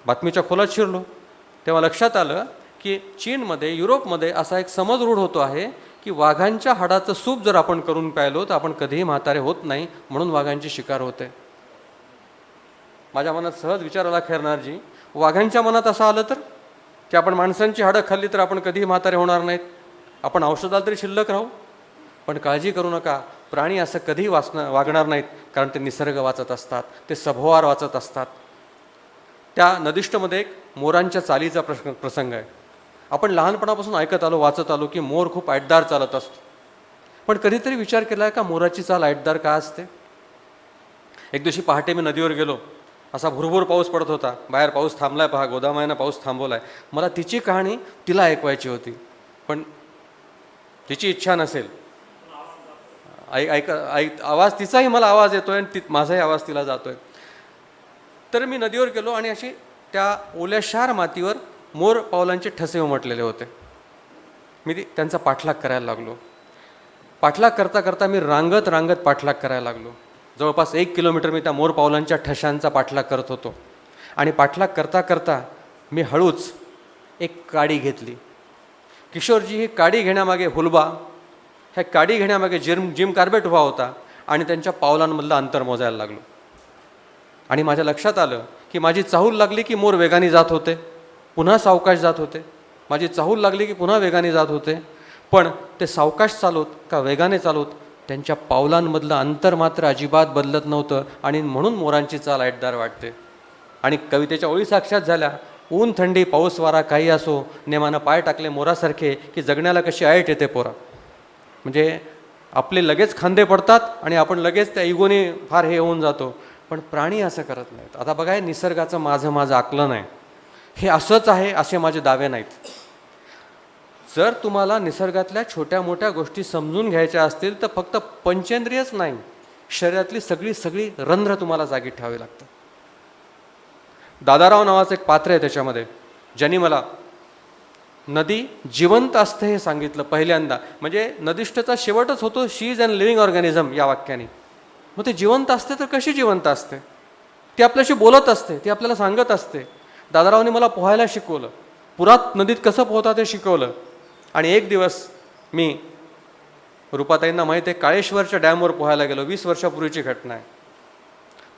Speaker 9: बातमीच्या खोलात शिरलो तेव्हा लक्षात आलं की चीनमध्ये, युरोपमध्ये असा एक समज रूढ होतो आहे की वाघांच्या हाडाचं सूप जर आपण करून प्यायलो तर आपण कधीही म्हातारे होत नाही, म्हणून वाघांची शिकार होते. माझ्या मनात सहज विचार आला, खैरनारजी, वाघांच्या मनात असं आलं तर की आपण माणसांची हाडं खाल्ली तर आपण कधीही म्हातारे होणार नाहीत, आपण औषधाला तरी शिल्लक राहू. पण काळजी करू नका, प्राणी असं कधीही वागणार नाहीत, कारण ते निसर्ग वाचत असतात, ते सभोवार वाचत असतात. त्या नदिष्टमध्ये एक मोरांच्या चालीचा प्रसंग आहे. आपण लहानपणापासून ऐकत आलो, वाचत आलो की मोर खूप ऐटदार चालत असतो. पण कधीतरी विचार केला आहे का मोराची चाल ऐटदार का असते? एक दिवशी पहाटे मी नदीवर गेलो. असा भुरभुर पाऊस पडत होता. बाहेर पाऊस थांबलाय, पहा गोदामाईनं पाऊस थांबवलाय. मला तिची कहाणी तिला ऐकवायची होती, पण तिची इच्छा नसेल. आवाज तिचाही मला आवाज येतोय आणि माझाही आवाज तिला जातोय. तर मी नदीवर गेलो आणि अशी त्या ओल्या शार मातीवर मोर पावलांचे ठसे उमटलेले होते. मी त्यांचा पाठलाग करायला लागलो. पाठलाग करता करता मी रांगत पाठलाग करायला लागलो. जवळपास 1 किलोमीटर मी त्या मोर पावलांच्या ठशांचा पाठलाग करत होतो. आणि पाठलाग करता करता मी हळूच एक काडी घेतली. किशोरजी ही काडी घेण्यामागे हुलबा, ह्या काडी घेण्यामागे जिम कार्बेट उभा होता आणि त्यांच्या पावलांमधलं अंतर मोजायला लागलो. आणि माझ्या लक्षात आलं की माझी चाहूल लागली की मोर वेगाने जात होते, पुन्हा सावकाश जात होते. माझी चाहूल लागली की पुन्हा वेगाने जात होते. पण ते सावकाश चालवत का वेगाने चालवत त्यांच्या पावलांमधलं अंतर मात्र अजिबात बदलत नव्हतं. आणि म्हणून मोरांची चाल ऐटदार वाटते. आणि कवितेच्या ओळी साक्षात झाल्या, ऊन थंडी पाऊस वारा काही असो, नेमानं पाय टाकले मोरासारखे की जगण्याला कशी ऐट येते पोरा. म्हणजे आपले लगेच खांदे पडतात आणि आपण लगेच त्या इगोने फार हे होऊन जातो. पण प्राणी असं करत नाहीत. आता बघा, निसर्गाचं माझं आकलन आहे, हे असंच आहे असे माझे दावे नाहीत. जर तुम्हाला निसर्गातल्या छोट्या मोठ्या गोष्टी समजून घ्यायच्या असतील तर फक्त पंचेंद्रियच नाही, शरीरातली सगळी रंध्र तुम्हाला जागी ठेवावी लागतात. दादाराव नावाचं एक पात्र आहे त्याच्यामध्ये, ज्यांनी मला नदी जिवंत असते हे सांगितलं पहिल्यांदा. म्हणजे नदीष्ठचा शेवटच होतो शी इज अन लिव्हिंग ऑर्गॅनिझम या वाक्याने. मग ते जिवंत असते तर कशी जिवंत असते? ती आपल्याशी बोलत असते, ती आपल्याला सांगत असते. दादारावने मला पोहायला शिकवलं, पुरात नदीत कसं पोहतात ते शिकवलं. आणि एक दिवस मी, रूपाताईंना माहीत आहे, काळेश्वरच्या डॅमवर पोहायला गेलो. 20 वर्षापूर्वीची घटना आहे.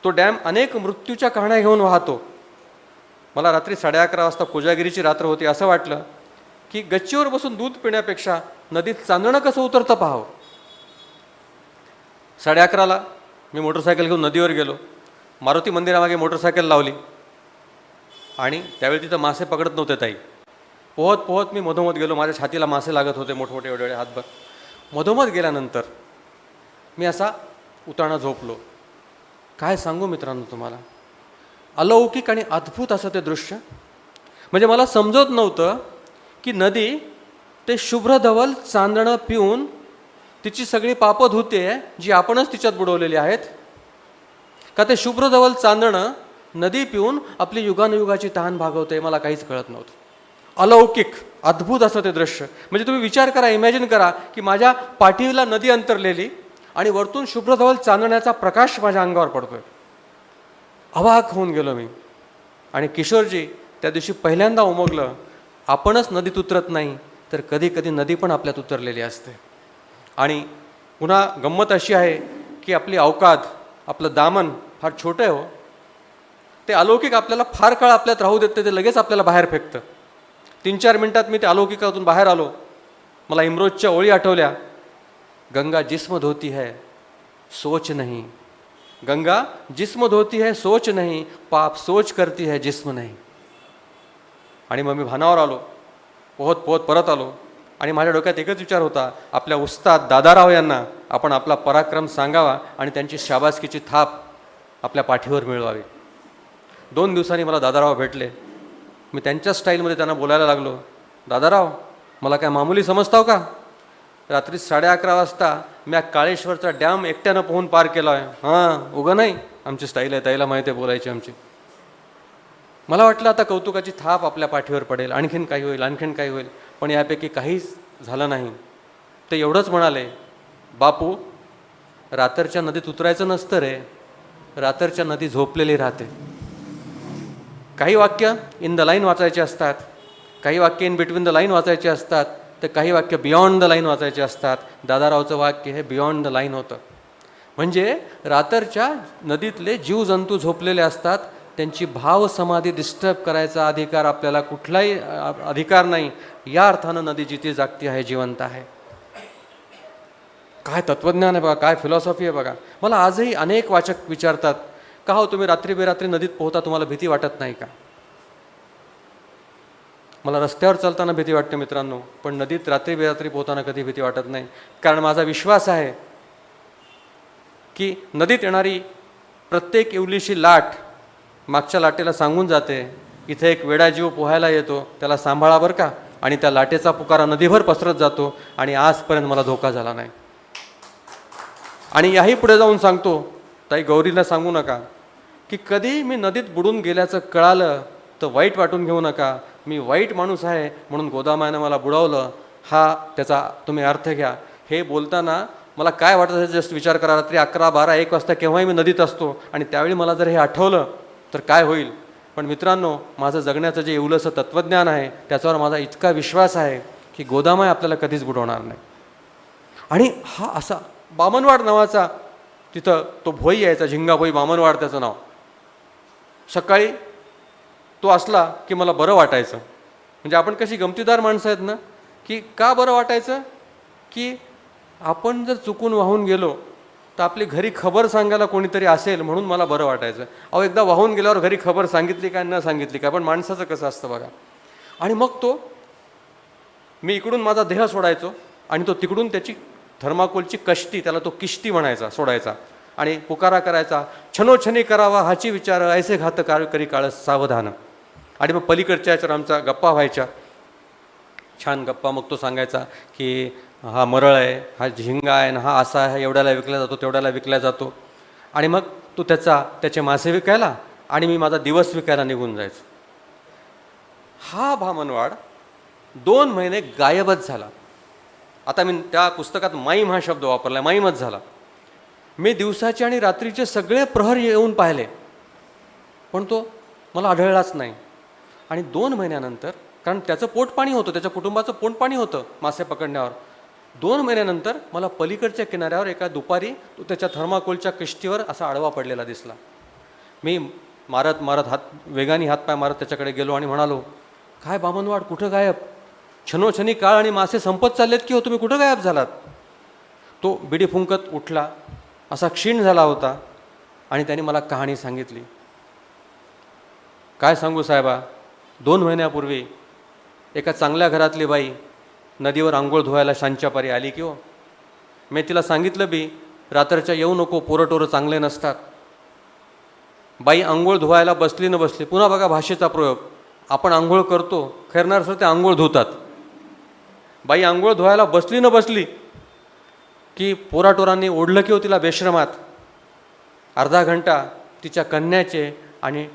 Speaker 9: तो डॅम अनेक मृत्यूच्या कहाण्या घेऊन वाहतो. मला रात्री 11:30 वाजता कोजागिरीची रात्र होती. असं वाटलं की गच्चीवर बसून दूध पिण्यापेक्षा नदीत चांदणं कसं उतरतं पाहावं. 11:30ला मी मोटरसायकल घेऊन नदीवर गेलो. मारुती मंदिरामागे मोटरसायकल लावली आणि त्यावेळी तिथं मासे पकडत नव्हते ताई. पोहत मी मधोमध गेलो. माझ्या छातीला मासे लागत होते मोठमोठे एवढे हातभर. मधोमध गेल्यानंतर मी असा उताणा झोपलो. काय सांगू मित्रांनो तुम्हाला, अलौकिक आणि अद्भुत असं ते दृश्य. म्हणजे मला समजत नव्हतं की नदी ते शुभ्र धवल चांदणं पिऊन तिची सगळी पापं धुते जी आपणच तिच्यात बुडवलेली आहेत? का ते शुभ्र धवल चांदणं नदी पिऊन आपली युगानुयुगाची तहान भागवते? मला काहीच कळत नव्हतं. अलौकिक अद्भुत असं ते दृश्य. म्हणजे तुम्ही विचार करा, इमॅजिन करा की माझ्या पाठीला नदी अंतरलेली आणि वरतून शुभ्र धवल चांदण्याचा प्रकाश माझ्या अंगावर पडतोय. अवाक होऊन गेलो मी. आणि किशोरजी त्या दिवशी पहिल्यांदा उमगलं, आपणच नदीत उतरत नाही तर कधी कधी नदी पण आपल्यात उतरलेली असते. आणि पुन्हा गंमत अशी आहे की आपली अवकात, आपलं दामन फार छोटं आहे हो. ते अलौकिक आपल्याला फार काळ आपल्यात राहू देते, ते लगेच आपल्याला बाहेर फेकतं. 3-4 मिनिटात मी ते अलौकिकातून बाहेर आलो. मला इम्रोजच्या ओळी आठवल्या, गंगा जिस्म धोती है सोच नहीं, गंगा जिस्म धोती है सोच नहीं, पाप सोच करती है जिस्म नहीं. आणि मग मी भानावर आलो, पोहत पोहत परत आलो. आणि माझ्या डोक्यात एकच विचार होता, आपल्या उस्ताद दादाराव यांना आपण आपला पराक्रम सांगावा आणि त्यांची शाबासकीची थाप आपल्या पाठीवर मिळवावी. 2 दिवसांनी मला दादाराव भेटले. मी त्यांच्या स्टाईलमध्ये त्यांना बोलायला लागलो, दादाराव मला काय मामुली समजताव का? रात्री 11:30 वाजता मी काळेश्वरचा डॅम एकट्यानं पोहून पार केला आहे. हां, उगं नाही, आमची स्टाईल आहे, ताईला माहिती आहे बोलायची आमची. मला वाटलं आता कौतुकाची थाप आपल्या पाठीवर पडेल, आणखीन काही होईल, आणखीन काही होईल. पण यापैकी काहीच झालं नाही. ते एवढंच म्हणाले, बापू रात्रच्या नदीत उतरायचं नसतं रे, रात्रच्या नदी झोपलेली राहते. काही वाक्य इन द लाईन वाचायचे असतात, काही वाक्य इन बिटवीन द लाईन वाचायचे असतात, तर काही वाक्य बियॉन्ड द लाईन वाचायचे असतात. दादारावचं वाक्य हे बियॉन्ड द लाईन होतं. म्हणजे रात्रच्या नदीतले जीवजंतू झोपलेले असतात, त्यांची भाव समाधी डिस्टर्ब करायचा अधिकार आपल्याला कुठलाही अधिकार नाही. या अर्थानं नदी जिथे जागती आहे, जिवंत आहे. काय तत्त्वज्ञान आहे बघा, काय फिलॉसॉफी आहे बघा. मला आजही अनेक वाचक विचारतात, का हो तुम्ही रात्री बेरात्री नदीत पोहता, तुम्हाला भीती वाटत नाही का? मला रस्त्यावर चालताना भीती वाटते मित्रांनो, पण नदीत रात्री बेरात्री पोहताना कधी भीती वाटत नाही. कारण माझा विश्वास आहे की नदीत येणारी प्रत्येक इवलीशी लाट मागच्या लाटेला सांगून जाते, इथे एक वेडा जीव पोहायला येतो, त्याला सांभाळा बरं का. आणि त्या लाटेचा पुकारा नदीभर पसरत जातो. आणि आजपर्यंत मला धोका झाला नाही. आणि याही पुढे जाऊन सांगतो, ताई गौरीला सांगू नका की कधी मी नदीत बुडून गेल्याचं कळालं तर वाईट वाटून घेऊ नका. मी वाईट माणूस आहे म्हणून गोदामानं मला बुडवलं, हा त्याचा तुम्ही अर्थ घ्या. हे बोलताना मला काय वाटतं हे जस्ट विचार करा. रात्री 11, 12, 1 वाजता केव्हाही मी नदीत असतो आणि त्यावेळी मला जर हे आठवलं तर काय होईल. पण मित्रांनो, माझं जगण्याचं जे इवलंसं तत्त्वज्ञान आहे त्याच्यावर माझा इतका विश्वास आहे की गोदामाय आपल्याला कधीच बुडवणार नाही. आणि हा असा बामनवाड नावाचा तिथं तो भोई यायचा, झिंगाभोई बामनवाड त्याचं नाव. सकाळी तो असला की मला बरं वाटायचं. म्हणजे आपण कशी गमतीदार माणसं आहेत ना, की का बरं वाटायचं की आपण जर चुकून वाहून गेलो तर आपली घरी खबर सांगायला कोणीतरी असेल म्हणून मला बरं वाटायचं. अहो एकदा वाहून गेल्यावर घरी खबर सांगितली काय न सांगितली काय, पण माणसाचं कसं असतं बघा. आणि मग तो मी इकडून माझा देह सोडायचो आणि तो तिकडून त्याची थर्माकोलची कष्टी, त्याला तो किष्टी म्हणायचा, सोडायचा आणि पुकारा करायचा, छनोछनी करावा हाची विचार, ऐसे घात करी काळ सावधान. आणि मग पलीकडच्या याच्यावर आमचा गप्पा व्हायच्या, छान गप्पा. मग तो सांगायचा की हा मरळ आहे, हा झिंगा आहे, आणि हा असा आहे, एवढ्याला विकला जातो, तेवढ्याला विकला जातो. आणि मग तो त्याचे मासे विकायला आणि मी माझा दिवस विकायला निघून जायचो. हा बामनवाड 2 महिने गायबच झाला. आता मी त्या पुस्तकात माईम हा शब्द वापरला, माईमच झाला. मी दिवसाचे आणि रात्रीचे सगळे प्रहर येऊन पाहिले पण तो मला आढळलाच नाही. आणि 2 महिन्यानंतर, कारण त्याचं पोटपाणी होतं, त्याच्या कुटुंबाचं पोटपाणी होतं मासे पकडण्यावर, 2 महिन्यानंतर मला पलीकडच्या किनाऱ्यावर एका दुपारी तो त्याच्या थर्माकोलच्या किष्टीवर असा आडवा पडलेला दिसला. मी मारत मारत वेगाने हातपाय मारत त्याच्याकडे गेलो आणि म्हणालो, काय बामनवाड कुठं गायब? छनोछनी काळ आणि मासे संपत चाललेत की हो, तुम्ही कुठं गायब झालात? तो बिडी फुंकत उठला, असा क्षीण झाला होता आणि त्याने मला कहाणी सांगितली. काय सांगू साहेबा, 2 महिन्यापूर्वी एका चांगल्या घरातली बाई नदीवर आंघोळ धुवायला शांच्यापारी आली की हो. मी तिला सांगितलं बी, रात्रच्या येऊ नको, पोरटोरं चांगले नसतात. बाई आंघोळ धुवायला बसली न बसली, पुन्हा बघा भाषेचा प्रयोग, आपण आंघोळ करतो, खैरनार सर ते आंघोळ धुतात. बाई आंघोळ धुवायला बसली न बसली की पोराटोरांनी ओढलं की हो तिला बेश्रमात. अर्धा घंटा तिच्या कन्याचे आणि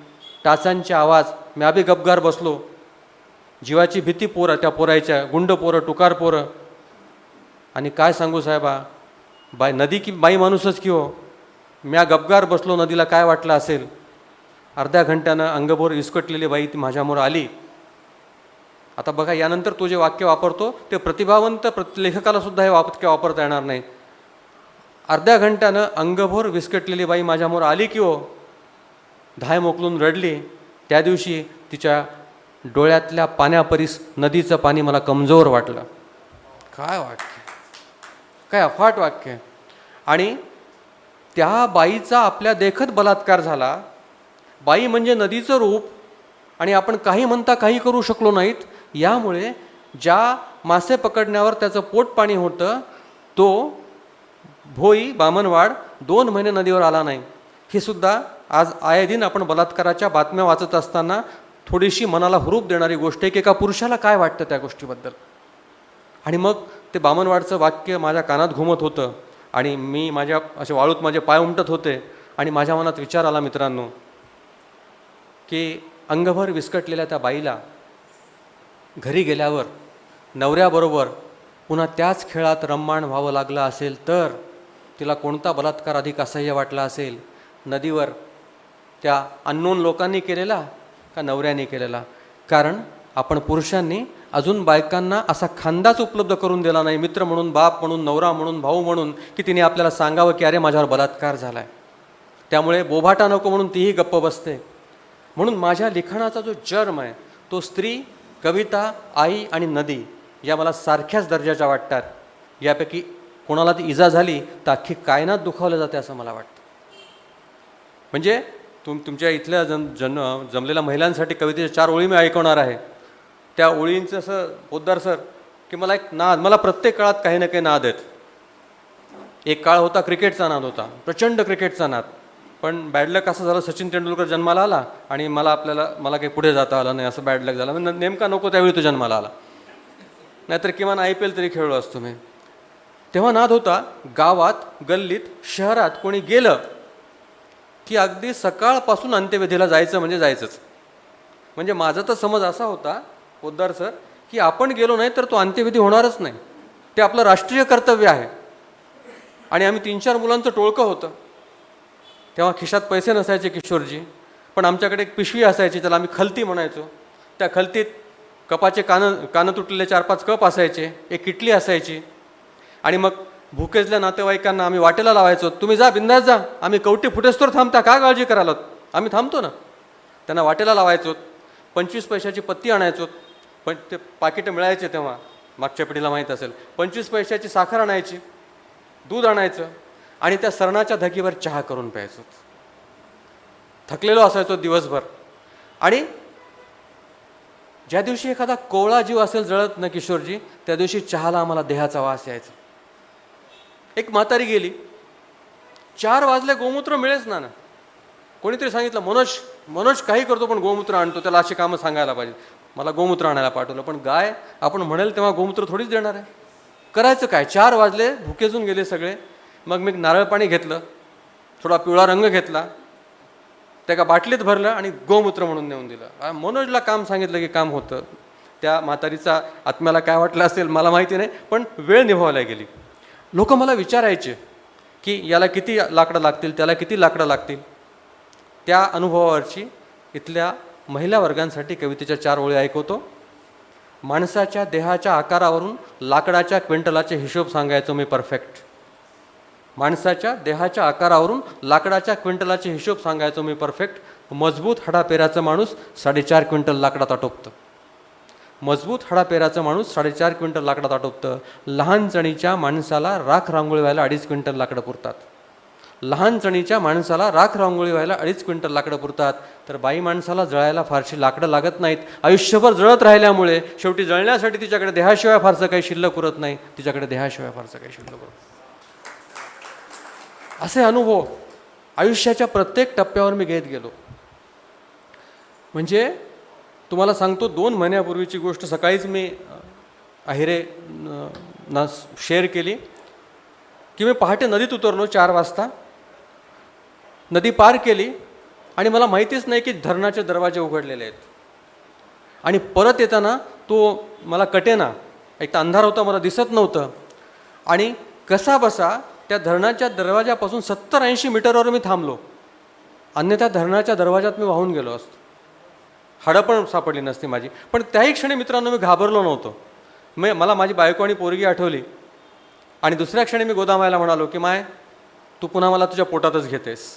Speaker 9: टाचांचे आवाज, मी आबी गपगार बसलो. जीवाची भीती त्या पोरायच्या, गुंड पोरं, टुकार पोरं. आणि काय सांगू साहेबा, नदी की बाई माणूसच की हो. म्या गपगार बसलो, नदीला काय वाटलं असेल. अर्ध्या घंट्यानं अंगभोर विस्कटलेली बाई ती माझ्यामोर आली. आता बघा, यानंतर तो जे वाक्य वापरतो ते प्रतिभावंत लेखकाला सुद्धा हे वाक्य वापरता येणार नाही. अर्ध्या घंट्यानं अंगभोर विस्कटलेली बाई माझ्यामोर आली की हो, धाय मोकलून रडली. त्या दिवशी तिच्या डोळ्यातल्या पाण्यापरीस नदीचं पाणी मला कमजोर वाटलं. काय वाक्य, काय अफाट वाक्य. आणि त्या बाईचा आपल्या देखत बलात्कार झाला. बाई म्हणजे नदीचं रूप, आणि आपण काही म्हणता काही करू शकलो नाहीत. यामुळे ज्या मासे पकडण्यावर त्याचं पोट पाणी होतं तो भोई बामणवाड 2 महिने नदीवर आला नाही. हे सुद्धा आज आये दिन आपण बलात्काराच्या बातम्या वाचत असताना थोडीशी मनाला हुरूप देणारी गोष्ट आहे की एका पुरुषाला काय वाटतं त्या गोष्टीबद्दल. आणि मग ते बामणवाडचं वाक्य माझ्या कानात घुमत होतं आणि मी माझ्या असे वाळूत माझे पाय उमटत होते. आणि माझ्या मनात विचार आला मित्रांनो, की अंगभर विस्कटलेल्या त्या बाईला घरी गेल्यावर नवऱ्याबरोबर पुन्हा त्याच खेळात रम्माण व्हावं लागलं असेल तर तिला कोणता बलात्कार अधिक असह्य वाटला असेल, नदीवर त्या अननोन लोकांनी केलेला का नवऱ्याने केलेला. कारण आपण पुरुषांनी अजून बायकांना असा खांदाच उपलब्ध करून दिला नाही, मित्र म्हणून, बाप म्हणून, नवरा म्हणून, भाऊ म्हणून, की तिने आपल्याला सांगावं की अरे माझ्यावर बलात्कार झाला आहे. त्यामुळे बोभाटा नको म्हणून तीही गप्प बसते. म्हणून माझ्या लिखाणाचा जो जर्म आहे तो स्त्री, कविता, आई आणि नदी या मला सारख्याच दर्जाच्या वाटतात. यापैकी कोणाला ती इजा झाली तर अख्खी कायनात दुखावलं जाते असं मला वाटतं. म्हणजे तुमच्या इथल्या जमलेल्या महिलांसाठी कवितेच्या 4 ओळी मी ऐकवणार आहे. त्या ओळींचं असं पोद्दार सर की मला एक नाद, मला प्रत्येक काळात काही ना काही नाद आहेत. एक काळ होता क्रिकेटचा नाद होता, प्रचंड क्रिकेटचा नाद. पण बॅड लक असं झालं, सचिन तेंडुलकर जन्माला आला आणि मला काही पुढे जाता आलं नाही, असं बॅड लक झालं. नेमका नको त्यावेळी तो जन्माला आला, नाहीतर किमान IPL तरी खेळलो असतो मी. तेव्हा नाद होता, गावात, गल्लीत, शहरात कोणी गेलं की अगदी सकाळपासून अंत्यविधीला जायचं म्हणजे जायचंच. म्हणजे माझा तर समज असा होता पोद्दार सर की आपण गेलो नाही तर तो अंत्यविधी होणारच नाही, ते आपलं राष्ट्रीय कर्तव्य आहे. आणि आम्ही 3-4 मुलांचं टोळकं होतं. तेव्हा खिशात पैसे नसायचे किशोरजी, पण आमच्याकडे एक पिशवी असायची, त्याला आम्ही खलती म्हणायचो. त्या खलतीत कपाचे कानं तुटलेले 4-5 कप असायचे, एक किटली असायची. आणि मग भुकेजल्या नातेवाईकांना आम्ही वाटेला लावायचो, तुम्ही जा, बिंदास जा, आम्ही कवटी फुटेस्तोर थांबता, का काळजी करायला, आम्ही थांबतो ना. त्यांना वाटेला लावायचो. 25 पैशाची पत्ती आणायचो, पण ते पाकिटं मिळायचे तेव्हा, मागच्या पिढीला माहीत असेल. 25 पैशाची साखर आणायची, दूध आणायचं आणि त्या सरणाच्या धगीवर चहा करून प्यायचो. थकलेलो असायचो दिवसभर. आणि ज्या दिवशी एखादा कोवळा जीव असेल जळत ना किशोरजी, त्या दिवशी चहाला आम्हाला देहाचा वास यायचा. एक म्हातारी गेली, 4 वाजले, गोमूत्र मिळेच ना. कोणीतरी सांगितलं, मनोज काही करतो पण गोमूत्र आणतो, त्याला अशी कामं सांगायला पाहिजे. मला गोमूत्र आणायला पाठवलं, पण गाय आपण म्हणेल तेव्हा गोमूत्र थोडीच देणार आहे. करायचं काय, 4 वाजले, भुकेजून गेले सगळे. मग मी नारळ पाणी घेतलं, थोडा पिवळा रंग घेतला, त्या एका बाटलीत भरलं आणि गोमूत्र म्हणून नेऊन दिलं. मनोजला काम सांगितलं की काम होतं. त्या म्हातारीचा आत्म्याला काय वाटलं असेल मला माहिती नाही, पण वेळ निभावायला गेली. लोक मला विचारायचे की याला किती लाकडं लागतील, त्याला किती लाकडं लागतील. त्या अनुभवावरची इथल्या महिला वर्गांसाठी कवितेच्या 4 ओळी ऐकवतो. माणसाच्या देहाच्या आकारावरून लाकडाच्या क्विंटलाचे हिशोब सांगायचो मी परफेक्ट. माणसाच्या देहाच्या आकारावरून लाकडाच्या क्विंटलाचे हिशोब सांगायचो मी परफेक्ट. मजबूत हाडापेराचं माणूस 4.5 क्विंटल लाकडात आटोपतं. मजबूत हाडापेराचं माणूस 4.5 क्विंटल लाकडात आटोपतं. लहान चणीच्या माणसाला राख रांगोळी व्हायला 2.5 क्विंटल लाकडं पुरतात. लहान चणीच्या माणसाला राख रांगोळी व्हायला 2.5 क्विंटल लाकडं पुरतात. तर बाई माणसाला जळायला फारशी लाकडं लागत नाहीत. आयुष्यभर जळत राहिल्यामुळे शेवटी जळण्यासाठी तिच्याकडे देहाशिवाय फारसं काही शिल्लक उरत नाही. तिच्याकडे देहाशिवाय फारसं काही शिल्लक उरत. असे अनुभव आयुष्याच्या प्रत्येक टप्प्यावर मी घेत गेलो. म्हणजे तुम्हाला सांगतो, 2 महिन्यापूर्वीची गोष्ट सकाळीच मी अहिरे ना शेअर केली. की मी पहाटे नदीत उतरलो 4 वाजता, नदी पार केली आणि मला माहितीच नाही की धरणाचे दरवाजे उघडलेले आहेत. आणि परत येताना तो मला कटेना, एक तर अंधार होता, मला दिसत नव्हतं. आणि कसा बसा त्या धरणाच्या दरवाजापासून 70-80 मीटरवर मी थांबलो, अन्यथा धरणाच्या दरवाजात मी वाहून गेलो असतो, हाडं पण सापडली नसती माझी. पण त्याही क्षणी मित्रांनो मी घाबरलो नव्हतो. मला माझी बायको आणि पोरगी आठवली आणि दुसऱ्या क्षणी मी गोदामायला म्हणालो की माय, तू पुन्हा मला तुझ्या पोटातच घेतेस.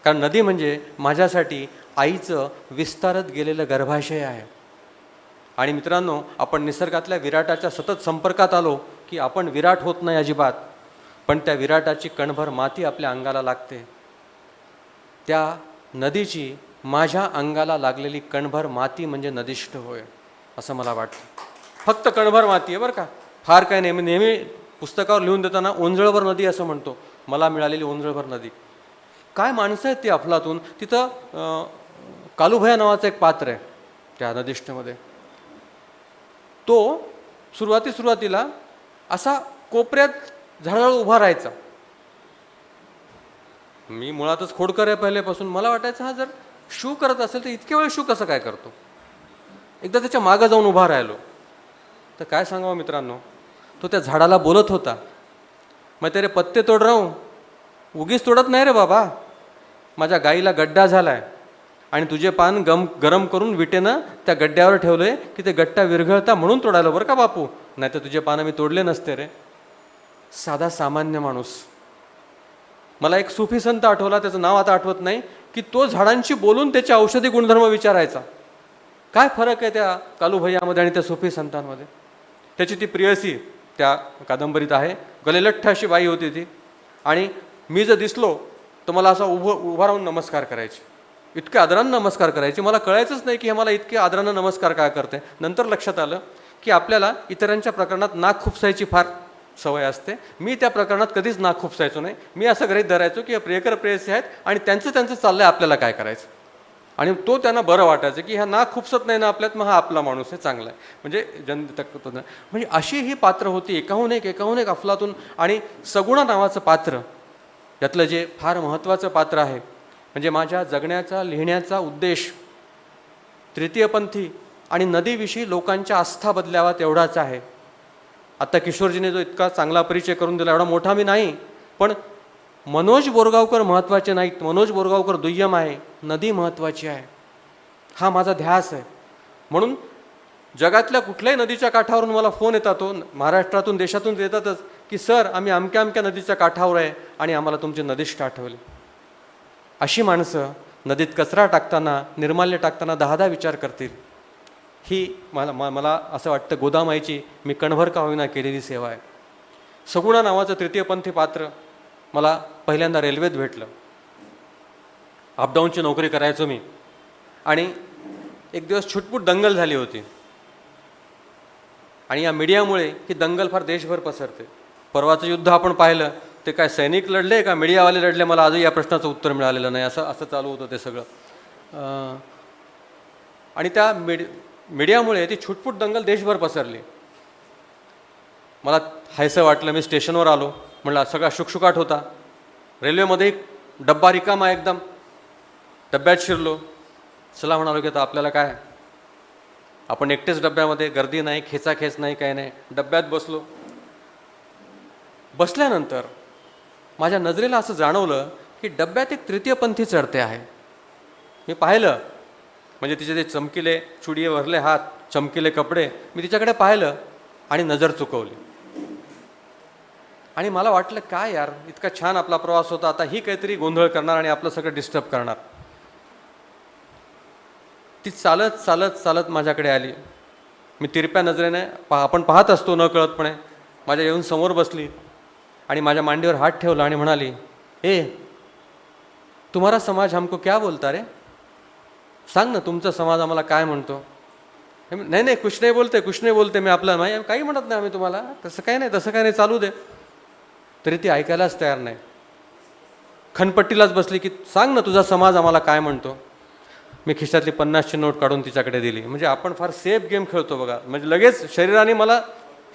Speaker 9: कारण नदी म्हणजे माझ्यासाठी आईचं विस्तारत गेलेलं गर्भाशय आहे. आणि मित्रांनो, आपण निसर्गातल्या विराटाच्या सतत संपर्कात आलो की आपण विराट होत नाही अजिबात, पण त्या विराटाची कणभर माती आपल्या अंगाला लागते. त्या नदीची माझ्या अंगाला लागलेली कणभर माती म्हणजे नदिष्ट होय असं मला वाटतं. फक्त कणभर माती आहे बरं का, फार काय नाही. मी नेहमी पुस्तकावर लिहून देताना ओंजळभर नदी असं म्हणतो, मला मिळालेली ओंजळभर नदी. काय माणसं आहेत ती अफलातून. तिथं कालूभया नावाचं एक पात्र आहे त्या नदिष्टमध्ये. तो सुरुवातीला असा कोपऱ्यात झाडाजवळ उभा राहायचा. मी मुळातच खोडकर आहे पहिल्यापासून, मला वाटायचं हा जर शू करत असेल तर इतके वेळ शू कसं काय करतो. एकदा त्याच्या मागं जाऊन उभा राहिलो तर काय सांगावं मित्रांनो, तो त्या झाडाला बोलत होता, मैं तेरे पत्ते तोड रहा हूं, उगीच तोडत नाही रे बाबा, माझ्या गाईला गड्डा झालाय आणि तुझे पान गरम करून विटेनं त्या गड्ड्यावर ठेवलंय की ते गट्टा विरघळता म्हणून तोडायला बरं का बापू, नाही तर तुझे पानं मी तोडले नसते रे. साधा सामान्य माणूस. मला एक सुफी संत आठवला, त्याचं नाव आता आठवत नाही, की तो झाडांशी बोलून त्याचे औषधी गुणधर्म विचारायचा. काय फरक आहे त्या कालूभैयामध्ये आणि त्या सुफी संतांमध्ये. त्याची ती प्रियसी त्या कादंबरीत आहे, गलेलठ्ठ अशी बाई होती ती. आणि मी जर दिसलो तर मला असा उभा राहून नमस्कार करायची, इतके आदरानं नमस्कार करायची. मला कळायचंच नाही की हे मला इतके आदरानं नमस्कार काय करते. नंतर लक्षात आलं की आपल्याला इतरांच्या प्रकरणात नाक खुपसायची फार सवय असते. मी त्या प्रकरणात कधीच नाक खुपसायचो नाही. मी असं गृहीत धरायचो की प्रियकर प्रेयसी आहेत आणि त्यांचं चाललंय, आपल्याला काय करायचं. आणि तो त्यांना बरं वाटायचं की ह्या नाक खुपसत नाही ना आपल्यात, मग हा आपला माणूस आहे, चांगला आहे, म्हणजे म्हणजे अशी ही पात्र होती, एकाहून एक अफलातून. आणि सगुणा नावाचं पात्र यातलं जे फार महत्त्वाचं पात्र आहे, म्हणजे माझ्या जगण्याचा लिहिण्याचा उद्देश तृतीयपंथी आणि नदीविषयी लोकांच्या आस्था बदलावा तेवढाच आहे. आता किशोरजीने जो इतका चांगला परिचय करून दिला, एवढा मोठा मी नाही, पण मनोज बोरगावकर महत्त्वाचे नाहीत, मनोज बोरगावकर दुय्यम आहे, नदी महत्त्वाची आहे, हा माझा ध्यास आहे. म्हणून जगातल्या कुठल्याही नदीच्या काठावरून मला फोन येतात, महाराष्ट्रातून देशातून येतातच, की सर आम्ही अमक्या नदीच्या काठावर आहे आणि आम्हाला तुमचे नदीष्ट आठवले. अशी माणसं नदीत कचरा टाकताना, निर्माल्य टाकताना 10 विचार करतील. ही मला असं वाटतं गोदामाईची मी कणभर का होईना केलेली सेवा आहे. सगुणा नावाचं तृतीयपंथी पात्र मला पहिल्यांदा रेल्वेत भेटलं. अपडाऊनची नोकरी करायचो मी, आणि एक दिवस छुटपूट दंगल झाली होती. आणि या मीडियामुळे ही दंगल फार देशभर पसरते. परवाचं युद्ध आपण पाहिलं, ते काय सैनिक लढले का मीडियावाले लढले, मला आजही या प्रश्नाचं उत्तर मिळालेलं नाही. असं चालू होतं ते सगळं. आणि त्या मीडियामुळे ती छुटपूट दंगल देशभर पसरली. मला हायसं वाटलं. मी स्टेशनवर आलो, म्हणलं सगळा शुकशुकाट होता. रेल्वेमध्ये डब्बा रिकामा एकदम. डब्यात शिरलो. चला म्हणालो की आता आपल्याला काय, आपण एकटेच डब्यामध्ये, गर्दी नाही, खेचाखेच नाही, काय नाही. डब्यात बसलो. बसल्यानंतर माझ्या नजरेला असं जाणवलं की डब्यात एक तृतीयपंथी चढते आहे. मी पाहिलं, म्हणजे तिचे ते चमकीले चुडिये भरले हात, चमकीले कपडे, मी तिच्याकडे पाहिलं आणि नजर चुकवली. आणि मला वाटलं काय यार, इतका छान आपला प्रवास होता, आता ही काहीतरी गोंधळ करणार आणि आपलं सगळं डिस्टर्ब करणार. ती चालत चालत चालत माझ्याकडे आली. मी तिरप्या नजरेने आपण पाहत असतो न कळतपणे, माझ्या येऊन समोर बसली आणि माझ्या मांडीवर हात ठेवला आणि म्हणाली, ए तुम्हारा समाज हमको क्या बोलता रे, सांग ना तुमचा समाज आम्हाला काय म्हणतो. नाही कुछ नाही बोलते मी आपलं नाही, काही म्हणत नाही आम्ही तुम्हाला, तसं काही नाही चालू दे. तरी ती ऐकायलाच तयार नाही. खनपट्टीलाच बसली की सांग ना तुझा समाज आम्हाला काय म्हणतो. मी खिशातली 50ची नोट काढून तिच्याकडे दिली. म्हणजे आपण फार सेफ गेम खेळतो बघा. म्हणजे लगेच शरीराने मला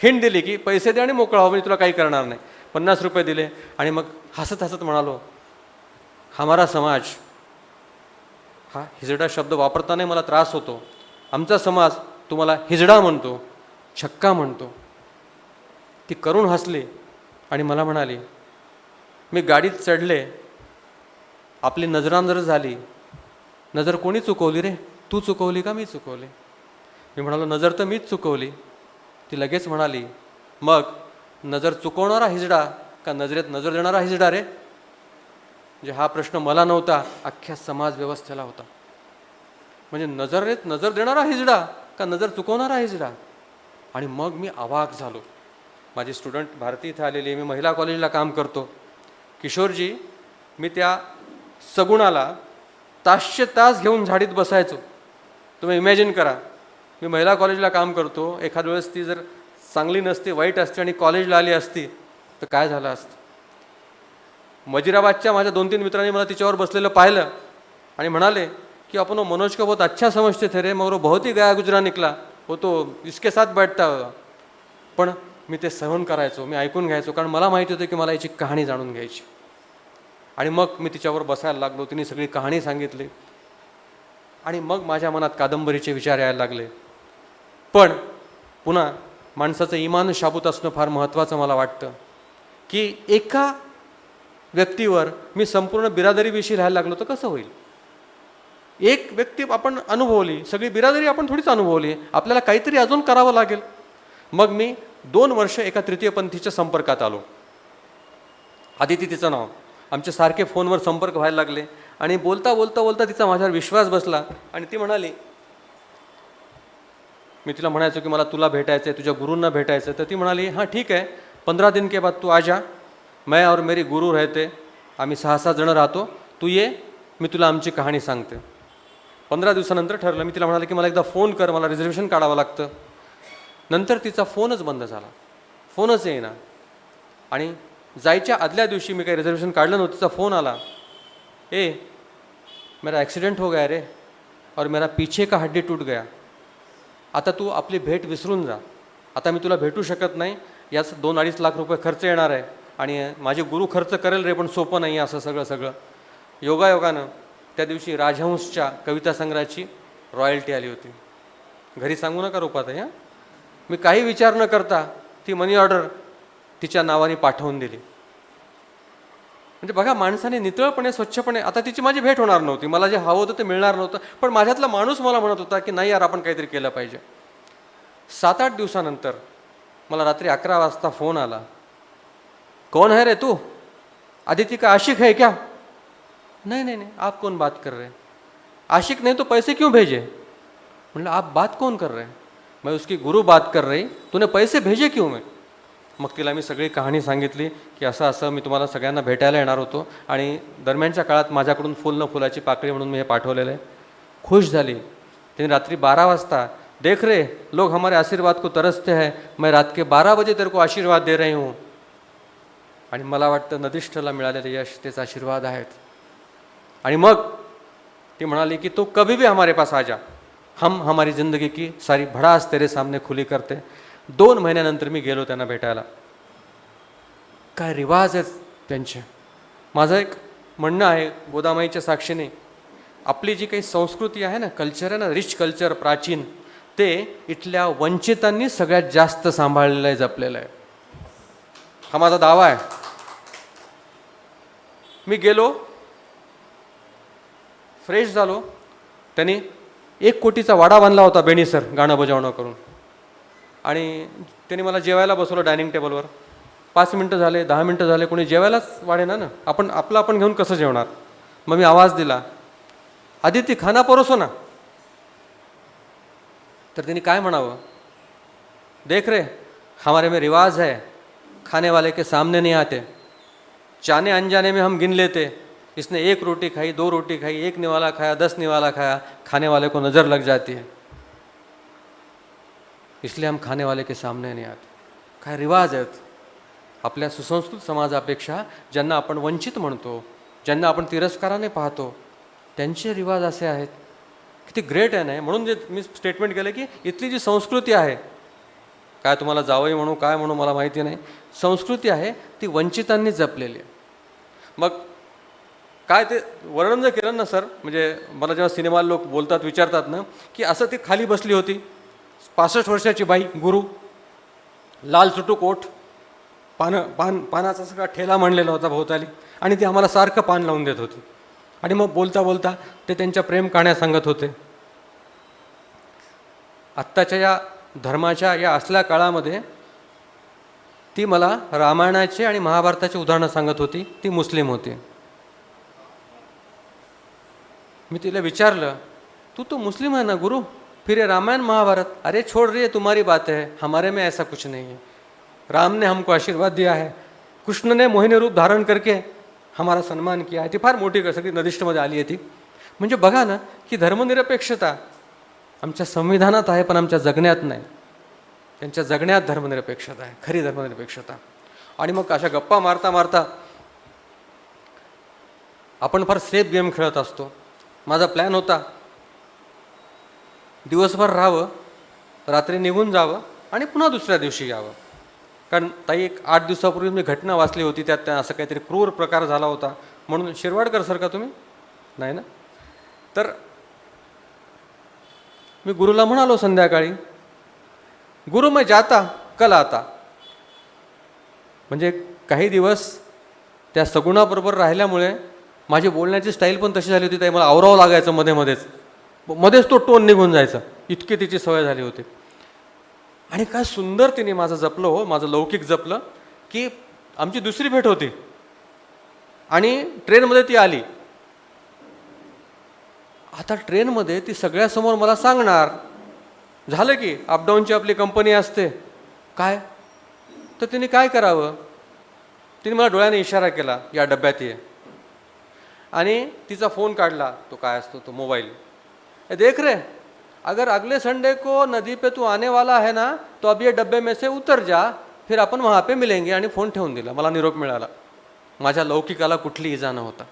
Speaker 9: हिंट दिली की पैसे दे आणि मोकळा हो, म्हणजे तुला काही करणार नाही. 50 रुपये दिले आणि मग हसत हसत म्हणालो, हमारा समाज, हा हिजडा शब्द वापरताना मला त्रास होतो, आमचा समाज तुम्हाला हिजडा म्हणतो, छक्का म्हणतो. ती करून हसली आणि मला म्हणाली, मी गाडीत चढले, आपली नजरानजर झाली. नजर कोणी चुकवली रे, तू चुकवली का मी चुकवली? मी म्हणालो, नजर तर मीच चुकवली. ती लगेच म्हणाली, मग नजर चुकवणारा हिजडा का नजरेत नजर देणारा हिजडा रे? म्हणजे हा प्रश्न मला नव्हता, अख्ख्या समाज व्यवस्थेला होता. म्हणजे नजरेत नजर देणारा हिजडा का नजर चुकवणारा हिजडा? आणि मग मी अवाक झालो. माझी स्टुडंट भारती इथं आलेली आहे, मी महिला कॉलेजला काम करतो. किशोरजी, मी त्या सगुणाला तासचे तास घेऊन झाडीत बसायचो. तुम्ही इमॅजिन करा, मी महिला कॉलेजला काम करतो, एखाद वेळेस ती जर चांगली नसते, वाईट असते आणि कॉलेजला आली असती तर काय झालं असतं. वजीराबादच्या माझ्या 2-3 मित्रांनी मला तिच्यावर बसलेलं पाहिलं आणि म्हणाले कि अपन वो मनोज को बहुत अच्छा समझते थे रे, मगर वो बहुत ही गया गुजरा निकला, वो तो इसके साथ बैठता होता. पण मी ते सहन करायचो, मी ऐकून घ्यायचो, कारण मला माहिती होतं की मला याची कहाणी जाणून घ्यायची. आणि मग मी तिच्यावर बसायला लागलो, तिने सगळी कहाणी सांगितली आणि मग माझ्या मनात कादंबरीचे विचार यायला लागले. पण पुन्हा माणसाचं इमान शाबूत असणं फार महत्त्वाचं मला वाटतं, की एका व्यक्तीवर मी संपूर्ण बिरादरीविषयी लिहायला लागलो तर कसं होईल. एक व्यक्ती आपण अनुभवली, सगळी बिरादरी आपण थोडीच अनुभवली, आपल्याला काहीतरी अजून करावं लागेल. मग मी 2 वर्ष एका तृतीयपंथीच्या संपर्कात आलो. आदिती तिचं नाव. आमचे सारखे फोनवर संपर्क व्हायला लागले आणि बोलता बोलता बोलता तिचा माझ्यावर विश्वास बसला आणि ती म्हणाली, मी तिला म्हणायचो की मला तुला भेटायचं आहे, तुझ्या गुरूंना भेटायचं आहे. तर ती म्हणाली, हां ठीक आहे, 15 दिन के बाद तू आ जा, मैं और मेरी गुरु रहते, आम्ही 6-7 जण राहतो, तू ये, मी तुला आमची कहाणी सांगते. 15 दिवसानंतर ठरलं. मी तिला म्हणाले की मला एकदा फोन कर, मला रिझर्वेशन काढावं लागतं. नंतर तिचा फोनच बंद झाला, फोनच येईना. आणि जायच्या आदल्या दिवशी मी काही रिझर्वेशन काढलं नव्हतं, तिचा फोन आला, ए मेरा ॲक्सिडेंट हो गया रे और मेरा पीछे का हड्डी टूट गया, आता तू आपली भेट विसरून जा, आता मी तुला भेटू शकत नाही, याच 2-2.5 लाख रुपये खर्च येणार आहे आणि माझे गुरु खर्च करेल रे, पण सोपं नाही असं सगळं. योगायोगानं त्या दिवशी राजहंसच्या कविता संग्रहाची रॉयल्टी आली होती. घरी सांगू नका रूपात आहे. मी काही विचार न करता ती मनी ऑर्डर तिच्या नावाने पाठवून दिली. म्हणजे बघा, माणसाने नितळपणे, स्वच्छपणे, आता तिची माझी भेट होणार नव्हती, मला जे हवं होतं ते मिळणार नव्हतं, पण माझ्यातला माणूस मला म्हणत होता की नाही यार, आपण काहीतरी केलं पाहिजे. 7-8 दिवसानंतर मला रात्री 11 वाजता फोन आला, कौन है रे तू, आदिती का आशिक है क्या? नहीं, आप कौन बात कर रहे हैं? आशिक नहीं तो पैसे क्यों भेजे? मतलब आप बात कौन कर रहे हैं? मैं उसकी गुरु बात कर रही, तूने पैसे भेजे क्यों? मैं मग तिला मी सगळी कहाणी सांगितली की असं असं मी तुम्हाला सगळ्यांना भेटायला येणार होतो आणि दरम्यानच्या काळात माझ्याकडून फुल न फुलाची पाकळी म्हणून मी हे पाठवलेलं आहे. खुश झाली. तिने रात्री 12 वाजता, देख रे लोग हमारे आशीर्वाद को तरसते हैं, मैं रात के 12 बजे तेरे को आशीर्वाद दे रही हूँ. आणि मला वाटतं नदिष्ठला मिळालेले यश तेच आशीर्वाद आहेत. आणि मग ती म्हणाली की तू कभी भी हमारे पास आ जा, हम हमारी ज़िंदगी की सारी भड़ास तेरे सामने खुली करते. 2 महिन्यानंतर मी गेलो त्यांना भेटायला. काय रिवाज आहेत त्यांचे. माझं एक म्हणणं आहे गोदामाईच्या साक्षीने, आपली जी काही संस्कृती आहे ना, कल्चर आहे ना, रिच कल्चर, प्राचीन, ते इथल्या वंचितांनी सगळ्यात जास्त सांभाळलेलं आहे, जपलेलं आहे. हा माझा दावा आहे. मी गेलो, फ्रेश झालो. त्यांनी 1 कोटीचा वाडा बांधला होता बेणीसर गाणं बजावणं करून, आणि त्यांनी मला जेवायला बसवलं डायनिंग टेबलवर. 5 मिनटं झाले, 10 मिनटं झाले, कोणी जेवायलाच वाढेना ना, आपण आपलं घेऊन कसं जेवणार. मग मी आवाज दिला, आदिती खाना परोसो ना. तर त्यांनी काय म्हणावं, देख रे हमारे में रिवाज है, खाने वाले के सामने नहीं आते, जाने अनजाने में हम गिन लेते, इसने 1 रोटी खाई, 2 रोटी खाई, 1 निवाला खाया, 10 निवाला खाया, खाने वाले को नज़र लग जाती है, इसलिए हम खाने वाले के सामने नहीं आते. काय रिवाज आहेत आपल्या सुसंस्कृत समाजापेक्षा. ज्यांना आपण वंचित म्हणतो, ज्यांना आपण तिरस्काराने पाहतो, त्यांचे रिवाज असे आहेत. किती ग्रेट आहे नाही. म्हणून जे मी स्टेटमेंट केलं की इथली जी संस्कृती आहे काय तुम्हाला जावई म्हणू काय म्हणू मला माहिती नाही, संस्कृती आहे ती वंचितांनी जपलेली आहे. मग काय ते वर्णन जर केलं ना सर, म्हणजे मला जेव्हा सिनेमा लोक बोलतात विचारतात ना की असं ती खाली बसली होती 65 वर्षाची बाई, गुरु, लाल सुटूक ओठ, पानाचा सगळा ठेला म्हणलेला होता भोवताली, आणि ती आम्हाला सारखं पान लावून देत होती. आणि मग बोलता बोलता ते त्यांच्या प्रेम कहाण्या सांगत होते. आत्ताच्या या धर्माच्या या असल्या काळामध्ये ती मला रामायणाचे आणि महाभारताचे उदाहरणं सांगत होती. ती मुस्लिम होती. मी तिला विचारलं, तू तो मुस्लिम है ना गुरु, फिर ये रामायण महाभारत, अरे छोड़ रही है तुम्हारी बात है, हमारे में ऐसा कुछ नहीं है. राम ने हमको आशीर्वाद दिया है, कृष्ण ने मोहिनी रूप धारण करके हमारा सन्मान किया है. ती फार मोठी सगळी नदिष्टमध्ये आली आहे ती. म्हणजे बघा ना की धर्मनिरपेक्षता आमच्या संविधानात आहे पण आमच्या जगण्यात नाही. त्यांच्या जगण्यात धर्मनिरपेक्षता आहे, खरी धर्मनिरपेक्षता. आणि मग अशा गप्पा मारता मारता आपण फार सेफ गेम खेळत असतो. माझा प्लॅन होता दिवसभर राहावं, रात्री निघून जावं आणि पुन्हा दुसऱ्या दिवशी यावं. कारण ताई एक 8 दिवसापूर्वी मी घटना वाचली होती, त्यात असं काहीतरी क्रूर प्रकार झाला होता. म्हणून शिरवाडकर सर का तुम्ही नाही ना, तर मी गुरुला म्हणालो संध्याकाळी, गुरु मैं जाता कल आता. म्हणजे काही दिवस त्या सगुणाबरोबर राहिल्यामुळे माझी बोलण्याची स्टाईल पण तशी झाली होती. ताई मला आवरावं लागायचं मध्येच तो टोन निघून जायचा, इतकी तिची सवय झाली होती. आणि काय सुंदर तिने माझं जपलं हो, माझं लौकिक जपलं. की आमची दुसरी भेट होती आणि ट्रेनमध्ये ती आली. आता ट्रेनमध्ये ती सगळ्यासमोर मला सांगणार, झालं की अपडाऊनची आपली कंपनी असते काय, तर तिने काय करावं, तिने मला डोळ्याने इशारा केला, या डब्यात ये. आणि तिचा फोन काढला, तो काय असतो तो मोबाईल, देख रे अगर अगले संडे को नदी पे तू आने वाला है ना तो अब ये डब्बे में से उतर जा, फिर अपन वहाँ पे मिलेंगे. आणि फोन ठेवून दिला. मला निरोप मिळाला. माझ्या लौकिकाला कुठली इजा न होता.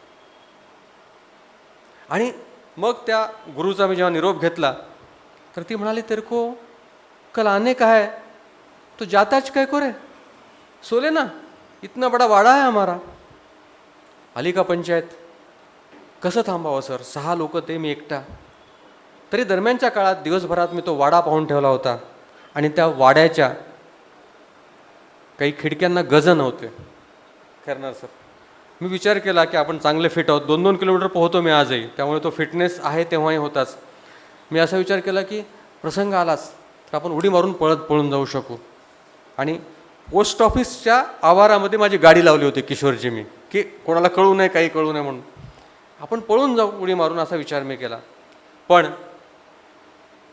Speaker 9: आणि मग त्या गुरुचा मी जेव्हा निरोप घेतला तर ती म्हणाली, तेरे को कल आने का है तो जाताच काय को रे, सोले ना, इतना बड़ा वाडा है हमारा. आली का पंचायत. कसं थांबावं सर, 6 लोक ते, मी एकटा. तरी दरम्यानच्या काळात दिवसभरात मी तो वाडा पाहून ठेवला होता. आणि त्या वाड्याच्या काही खिडक्यांना गज नव्हते. खैरनार सर, मी विचार केला की आपण चांगले फिट आहोत, 2-2 किलोमीटर पोहतो मी आजही, त्यामुळे तो फिटनेस आहे तेव्हाही होताच. मी असा विचार केला की प्रसंग आलाच तर आपण उडी मारून पळून जाऊ शकू. आणि पोस्ट ऑफिसच्या आवारामध्ये माझी गाडी लावली होती किशोरची मी, की कोणाला कळू नये, काही कळू नये म्हणून आपण पळून जाऊ उडी मारून, असा विचार मी केला. पण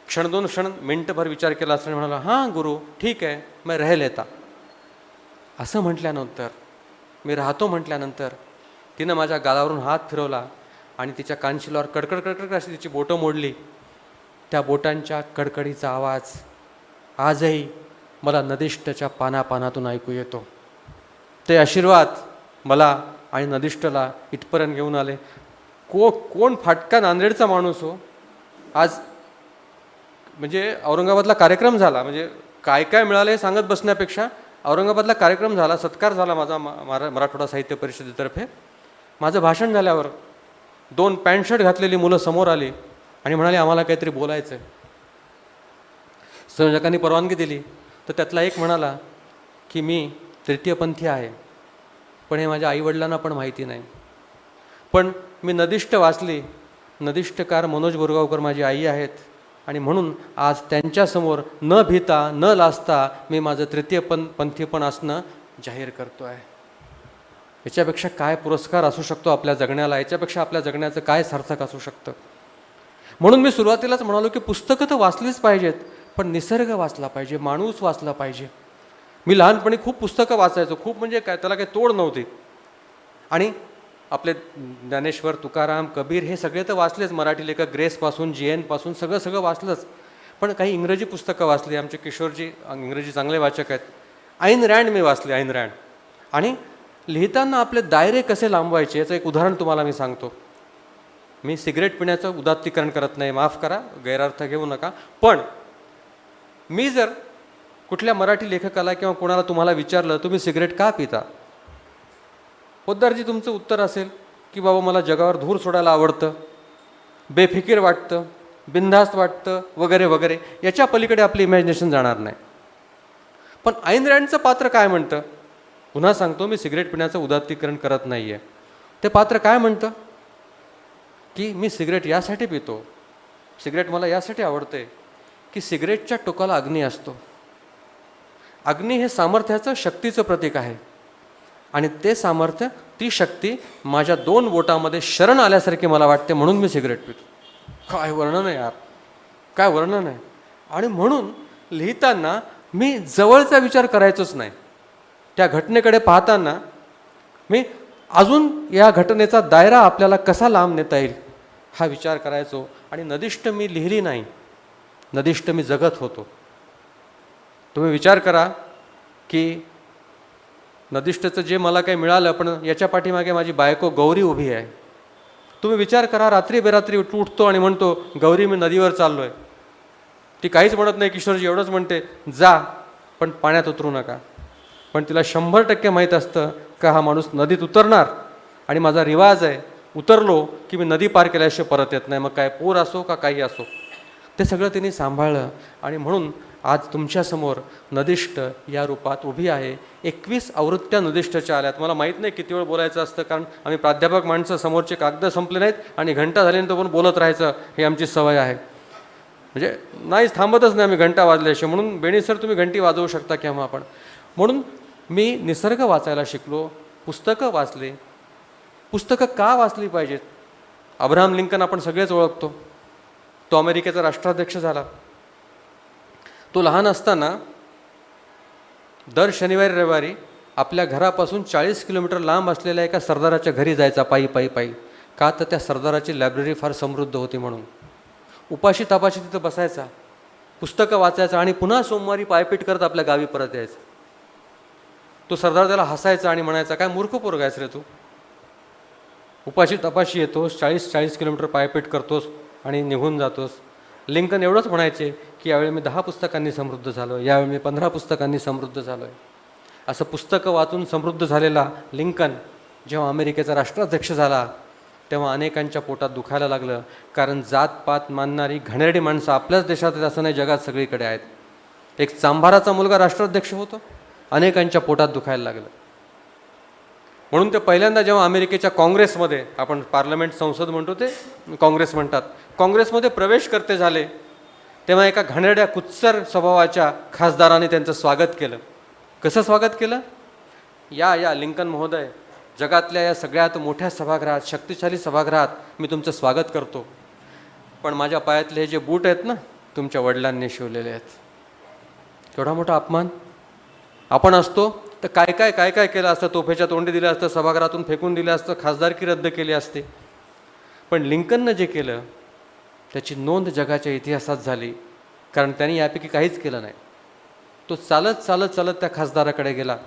Speaker 9: क्षण 2 क्षण मिनटभर विचार केला असताना म्हणाला, हां गुरु ठीक आहे, मैं रह लेता. असं म्हटल्यानंतर, मी राहतो म्हटल्यानंतर तिनं माझ्या गालावरून हात फिरवला आणि तिच्या कानशिलावर कडकड कडकड अशी तिची बोटं मोडली. त्या बोटांच्या कडकडीचा आवाज आजही मला नदिष्टच्या पानापानातून ऐकू येतो. ते आशीर्वाद मला आणि नदिष्टला इथपर्यंत घेऊन आले. कोण फाटका नांदेडचा माणूस हो. आज म्हणजे औरंगाबादला कार्यक्रम झाला, म्हणजे काय काय मिळालं हे सांगत बसण्यापेक्षा औरंगाबादला कार्यक्रम झाला, सत्कार झाला माझा मराठवाडा साहित्य परिषदेतर्फे. माझं भाषण झाल्यावर 2 पॅन्ट शर्ट घातलेली मुलं समोर आली आणि म्हणाले, आम्हाला काहीतरी बोलायचं आहे. संयोजकांनी परवानगी दिली तर त्यातला एक म्हणाला की मी तृतीयपंथी आहे, पण हे माझ्या आईवडिलांना पण माहिती नाही. पण मी नदिष्ट वाचली, नदिष्टकार मनोज बोरगावकर माझी आई आहेत, आणि म्हणून आज त्यांच्यासमोर न भीता न लाजता मी माझं तृतीयपंथीपण असणं जाहीर करतो आहे. याच्यापेक्षा काय पुरस्कार असू शकतो आपल्या जगण्याला, याच्यापेक्षा आपल्या जगण्याचं काय सार्थक असू शकतं. म्हणून मी सुरुवातीलाच म्हणालो की पुस्तकं तर वाचलीच पाहिजेत, पण निसर्ग वाचला पाहिजे, माणूस वाचला पाहिजे. मी लहानपणी खूप पुस्तकं वाचायचो, खूप म्हणजे काय त्याला काही तोड नव्हती. आणि आपले ज्ञानेश्वर, तुकाराम, कबीर हे सगळे तर वाचलेच, मराठी लेखक ग्रेसपासून GN पासून सगळं वाचलंच. पण काही इंग्रजी पुस्तकं वाचली, आमचे किशोरजी इंग्रजी चांगले वाचक आहेत. आईन रँड मी वाचले, आईन रँड. आणि लिहिताना आपले दायरे कसे लांबवायचे याचं एक उदाहरण तुम्हाला मी सांगतो. मी सिगरेट पिण्याचं उदात्तीकरण करत नाही, माफ करा, गैरअर्थ घेऊ नका. पण मी जर कुठल्या मराठी लेखकाला किंवा कोणाला तुम्हाला विचारलं तुम्ही सिगरेट का पिता, पोद्दारजी तुमचं उत्तर असेल की बाबा मला जगावर धूर सोडायला आवडतं, बेफिकीर वाटतं, बिनधास्त वाटतं, वगैरे वगैरे. याच्या पलीकडे आपली इमॅजिनेशन जाणार नाही. पण ऐन रँडचं पात्र काय म्हणतं? पुन्हा सांगतो, मी सिगरेट पिण्याचं उदात्तीकरण करत नाही आहे. ते पात्र काय म्हणतं की मी सिगरेट यासाठी पितो, सिगरेट मला यासाठी आवडते की सिगरेटच्या टोकाला अग्नी असतो. अग्नी हे सामर्थ्याचं, शक्तीचं प्रतीक आहे आणि ते सामर्थ्य, ती शक्ती माझ्या 2 बोटामध्ये शरण आल्यासारखी मला वाटते, म्हणून मी सिगरेट पितो. काय वर्णन आहे यार, काय वर्णन आहे. आणि म्हणून लिहिताना मी जवळचा विचार करायचोच नाही. त्या घटनेकडे पाहताना मी अजून या घटनेचा दायरा आपल्याला कसा लांब नेता येईल हा विचार करायचो. आणि नदिष्ट मी लिहिली नाही, नदिष्ट मी जगत होतो. तुम्ही विचार करा की नदिष्टचं जे मला काही मिळालं, पण याच्या पाठीमागे माझी बायको गौरी उभी आहे. तुम्ही विचार करा, रात्री बेरात्री उठतो आणि म्हणतो गौरी मी नदीवर चाललो आहे. ती काहीच म्हणत नाही, किशोरजी एवढंच म्हणते जा पण पाण्यात उतरू नका. पण तिला 100% माहीत असतं का हा माणूस नदीत उतरणार आणि माझा रिवाज आहे उतरलो की मी नदी पार केल्याशिवाय परत येत नाही, मग काय पूर असो का काही असो. ते सगळं तिने सांभाळलं आणि म्हणून आज तुमच्यासमोर नदिष्ट या रूपात उभी आहे. 21 आवृत्त्या नदिष्टच्या आल्यात. मला माहीत नाही किती वेळ बोलायचं असतं, कारण आम्ही प्राध्यापक माणसं, समोरचे कागद संपले नाहीत आणि घंटा झाल्यानंतर पण बोलत राहायचं हे आमची सवय आहे. म्हणजे नाहीच, थांबतच नाही आम्ही घंटा वाजल्याशिवाय. म्हणून बेणी सर तुम्ही घंटी वाजवू शकता केव्हा पण. म्हणून मी निसर्ग वाचायला शिकलो, पुस्तकं वाचले. पुस्तकं का वाचली पाहिजेत? अब्राहम लिंकन आपण सगळेच ओळखतो. तो अमेरिकेचा राष्ट्राध्यक्ष झाला. तो लहान असताना दर शनिवारी रविवारी आपल्या घरापासून 40 किलोमीटर लांब असलेल्या एका सरदाराच्या घरी जायचा पायी पायी पायी. का तर त्या सरदाराची लायब्ररी फार समृद्ध होती म्हणून. उपाशी तापाशी तिथं बसायचा, पुस्तकं वाचायचा आणि पुन्हा सोमवारी पायपीट करत आपल्या गावी परत यायचा. तो सरदार त्याला हसायचा आणि म्हणायचा काय मूर्ख पोरगा आहेस रे तू, उपाशी तपाशी येतोस, 40 किलोमीटर पायपीट करतोस आणि निघून जातोस. लिंकन एवढंच म्हणायचे की यावेळी मी 10 पुस्तकांनी समृद्ध झालो, यावेळी मी 15 पुस्तकांनी समृद्ध झालो आहे. असं पुस्तकं वाचून समृद्ध झालेला लिंकन जेव्हा अमेरिकेचा राष्ट्राध्यक्ष झाला तेव्हा अनेकांच्या पोटात दुखायला लागलं. कारण जातपात मानणारी घणेरडी माणसं आपल्याच देशात आहेत असं नाही, जगात सगळीकडे आहेत. एक चांभाराचा मुलगा राष्ट्राध्यक्ष होतो, अनेकांच्या पोटात दुखायला लागलं. म्हणून ते पहिल्यांदा जेव्हा अमेरिकेच्या काँग्रेसमध्ये, आपण पार्लमेंट संसद म्हणतो ते काँग्रेस म्हणतात, काँग्रेसमध्ये प्रवेश करते झाले तेव्हा एका घाणेरड्या कुत्सर स्वभावाच्या खासदाराने त्यांचं स्वागत केलं. कसं स्वागत केलं? या लिंकन महोदय, जगातल्या या सगळ्यात मोठ्या सभागृहात, शक्तिशाली सभागृहात मी तुमचं स्वागत करतो, पण माझ्या पायातले हे जे बूट आहेत ना तुमच्या वडिलांनी शिवलेले आहेत. केवढा मोठा अपमान. आपण असतो तर काय काय काय काय केलं असतं, तोफेच्या तोंडी दिलं असतं, सभागृहातून फेकून दिलं असतं, खासदारकी रद्द केली असते. पण लिंकननं जे केलं त्याची नोंद जगाच्या इतिहासात झाली, कारण त्यांनी यापैकी काहीच केलं नाही. तो चालत चालत चालत त्या खासदाराकडे गेला,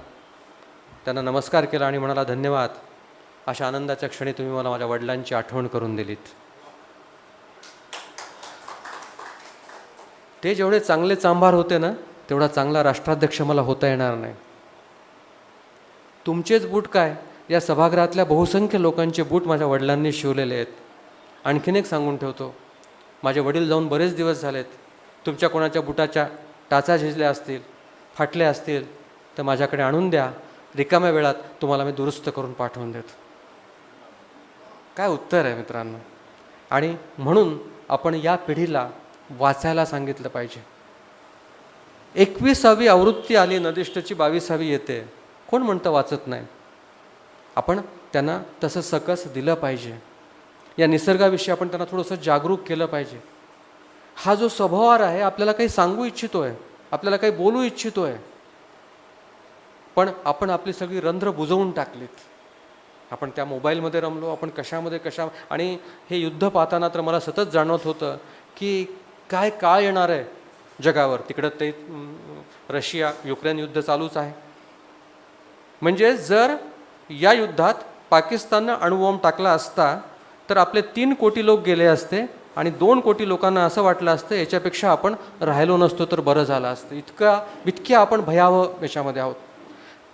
Speaker 9: त्यांना नमस्कार केला आणि म्हणाला धन्यवाद, अशा आनंदाच्या क्षणी तुम्ही मला माझ्या वडिलांची आठवण करून दिलीत. ते जेवढे चांगले चांभार होते ना तेवढा चांगला राष्ट्राध्यक्ष मला होता येणार नाही. तुमचेच बूट काय, या सभागृहातल्या बहुसंख्य लोकांचे बूट माझ्या वडिलांनी शिवलेले आहेत. आणखीन एक सांगून ठेवतो, माझे वडील जाऊन बरेच दिवस झालेत. तुमच्या कोणाच्या बुटाच्या टाचा झिजल्या असतील, फाटल्या असतील तर माझ्याकडे आणून द्या, रिकाम्या वेळात तुम्हाला मी दुरुस्त करून पाठवून देतो. काय उत्तर आहे मित्रांनो. आणि म्हणून आपण या पिढीला वाचायला सांगितलं पाहिजे. 21वी आवृत्ती आली नदिष्टची, 22वी येते. कोण म्हणतं वाचत नाही? आपण त्यांना तसं सकस दिलं पाहिजे. या निसर्गाविषयी आपण त्यांना थोडंसं जागरूक केलं पाहिजे. हा जो स्वभावार आहे आपल्याला काही सांगू इच्छितो आहे, आपल्याला काही बोलू इच्छितो आहे, पण आपण आपली सगळी रंध्र बुजवून टाकलीत. आपण त्या मोबाईलमध्ये रमलो, आपण कशा. आणि हे युद्ध पाहताना तर मला सतत जाणवत होतं की काय काळ येणार आहे जगावर. तिकडं ते रशिया युक्रेन युद्ध चालूच आहे. म्हणजे जर या युद्धात पाकिस्ताननं अणुबॉम्ब टाकला असता तर आपले 3 कोटी लोक गेले असते आणि 2 कोटी लोकांना असं वाटलं असतं याच्यापेक्षा आपण राहिलो नसतो तर बरं झालं असतं. इतक्या आपण भयावह याच्यामध्ये आहोत.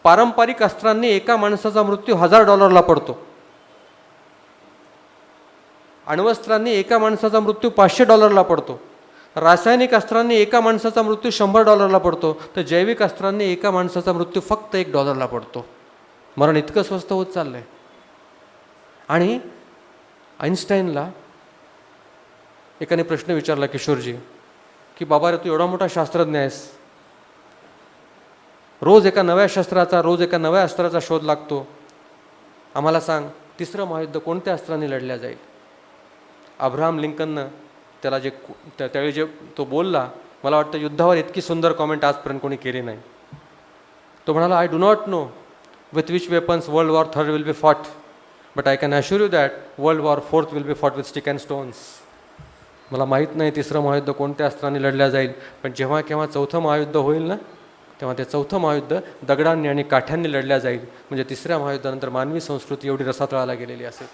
Speaker 9: पारंपरिक अस्त्रांनी एका माणसाचा मृत्यू $1000 पडतो. अण्वस्त्रांनी एका माणसाचा मृत्यू $500 पडतो. रासायनिक अस्त्रांनी एका माणसाचा मृत्यू $100 पडतो. तर जैविक अस्त्रांनी एका माणसाचा मृत्यू फक्त $1 पडतो. मरण इतकं स्वस्त होत चाललंय. आणि आईन्स्टाईनला एकाने प्रश्न विचारला, किशोरजी, की बाबा रे, तू एवढा मोठा शास्त्रज्ञ आहेस, रोज एका नव्या शस्त्राचा, रोज एका नव्या अस्त्राचा शोध लागतो, आम्हाला सांग, 3रं महायुद्ध कोणत्या अस्त्राने लढल्या जाईल? अब्राहम लिंकननं त्याला त्यावेळी जे तो बोलला, मला वाटतं युद्धावर इतकी सुंदर कॉमेंट आजपर्यंत कोणी केली नाही. तो म्हणाला, I do not know with which weapons world war III will be fought, but I can assure you that world war IV will be fought with stick and stones. मला माहीत नाही 3रं महायुद्ध कोणत्या अस्त्राने लढल्या जाईल, पण जेव्हा केव्हा 4थं महायुद्ध होईल ना, तेव्हा ते 4थं महायुद्ध दगडांनी आणि काठ्यांनी लढल्या जाईल. म्हणजे 3ऱ्या महायुद्धानंतर मानवी संस्कृती एवढी रसातळाला गेलेली असेल.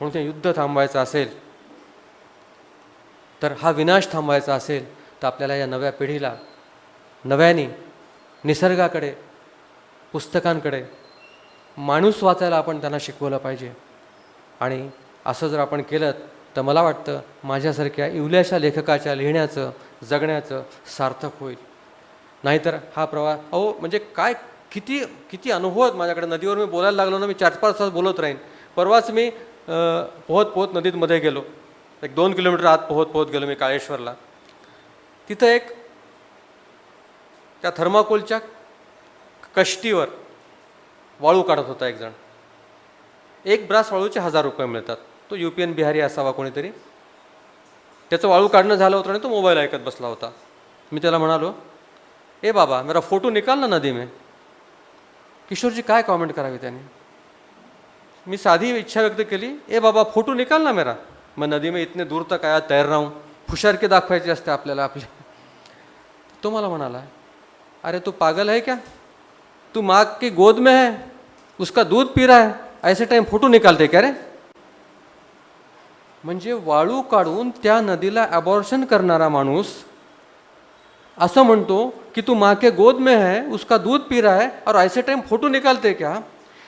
Speaker 9: म्हणून ते युद्ध थांबवायचं असेल, तर हा विनाश थांबवायचा असेल, तर आपल्याला या नव्या पिढीला नव्याने निसर्गाकडे, पुस्तकांकडे, माणूस वाचायला आपण त्यांना शिकवलं पाहिजे. आणि असं जर आपण केलं तर मला वाटतं माझ्यासारख्या इवल्याशा लेखकाच्या लिहिण्याचं, जगण्याचं सार्थक होईल. नाहीतर हा प्रवास म्हणजे काय किती किती अनुभव आहेत माझ्याकडे. नदीवर मी बोलायला लागलो ना, मी 4-5 तास बोलत राहीन. परवाच मी पोहत नदीत मध्ये गेलो, 1-2 किलोमीटर आत पोहत गेलो मी काळेश्वरला. तिथं एक त्या थर्माकोलच्या कष्टीवर वाळू काढत होता एक जण. एक ब्रास वाळूचे $1000 मिळतात. तो UPN बिहारी असावा कोणीतरी. त्याचं वाळू काढणं झालं होतं आणि तो मोबाईल ऐकत बसला होता. मी त्याला म्हणालो, ए बाबा, मेरा फोटो निकाल ना नदी में. किशोरजी काय कॉमेंट करावी त्याने? मी साधी इच्छा व्यक्त केली, ए बाबा फोटो निकाल ना मेरा. मैं नदी में इतने दूर तक आया, तैर रहा हूँ. हुशारकी दाखवायची असते आपल्याला आपली. तो मला म्हणाला, अरे तू पागल है क्या? तू माँ की गोद में है, उसका दूध पी रहा है, ऐसे टाइम फोटो निकालते क्या रे? म्हणजे वाळू काढून त्या नदीला अबॉर्शन करणारा माणूस असं म्हणतो की तू माँ के गोद में है, उसका दूध पी रहा है और ऐसे टाइम फोटो निकालते क्या?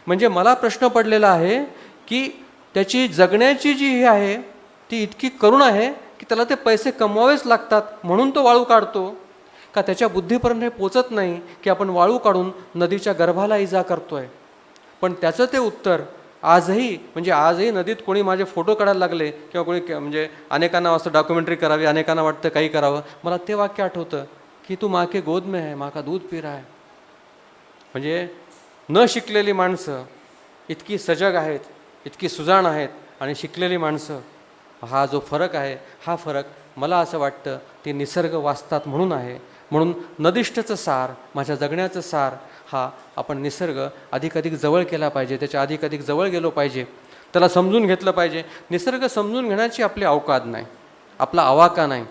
Speaker 9: म्हणजे मला प्रश्न पडलेला आहे की त्याची जगण्याची जी ही आहे ती इतकी करुण आहे की त्याला ते पैसे कमवावेच लागतात म्हणून तो वाळू काढतो, का त्याच्या बुद्धीपर्यंत हे पोचत नाही की आपण वाळू काढून नदीच्या गर्भाला इजा करतोय. पण त्याचं ते उत्तर आजही नदीत कोणी माझे फोटो काढायला लागले किंवा कोणी म्हणजे अनेकांना असं डॉक्युमेंटरी करावी, अनेकांना वाटतं काही करावं, मला ते वाक्य आठवतं की तू माँ के गोद में है, माँ का दूध पी रहा है. म्हणजे न शिकलेली माणसं इतकी सजग आहेत, इतकी सुजाण आहेत, आणि शिकलेली माणसं, हा जो फरक आहे, हा फरक मला असं वाटतं ते निसर्ग वाचतात म्हणून आहे. म्हणून नदिष्ठचं सार, माझ्या जगण्याचं सार, हा आपण निसर्ग अधिकाधिक जवळ केला पाहिजे, त्याच्या अधिकाधिक जवळ गेलो पाहिजे, त्याला समजून घेतलं पाहिजे. निसर्ग समजून घेण्याची आपली अवकाद नाही, आपला आवाका नाही.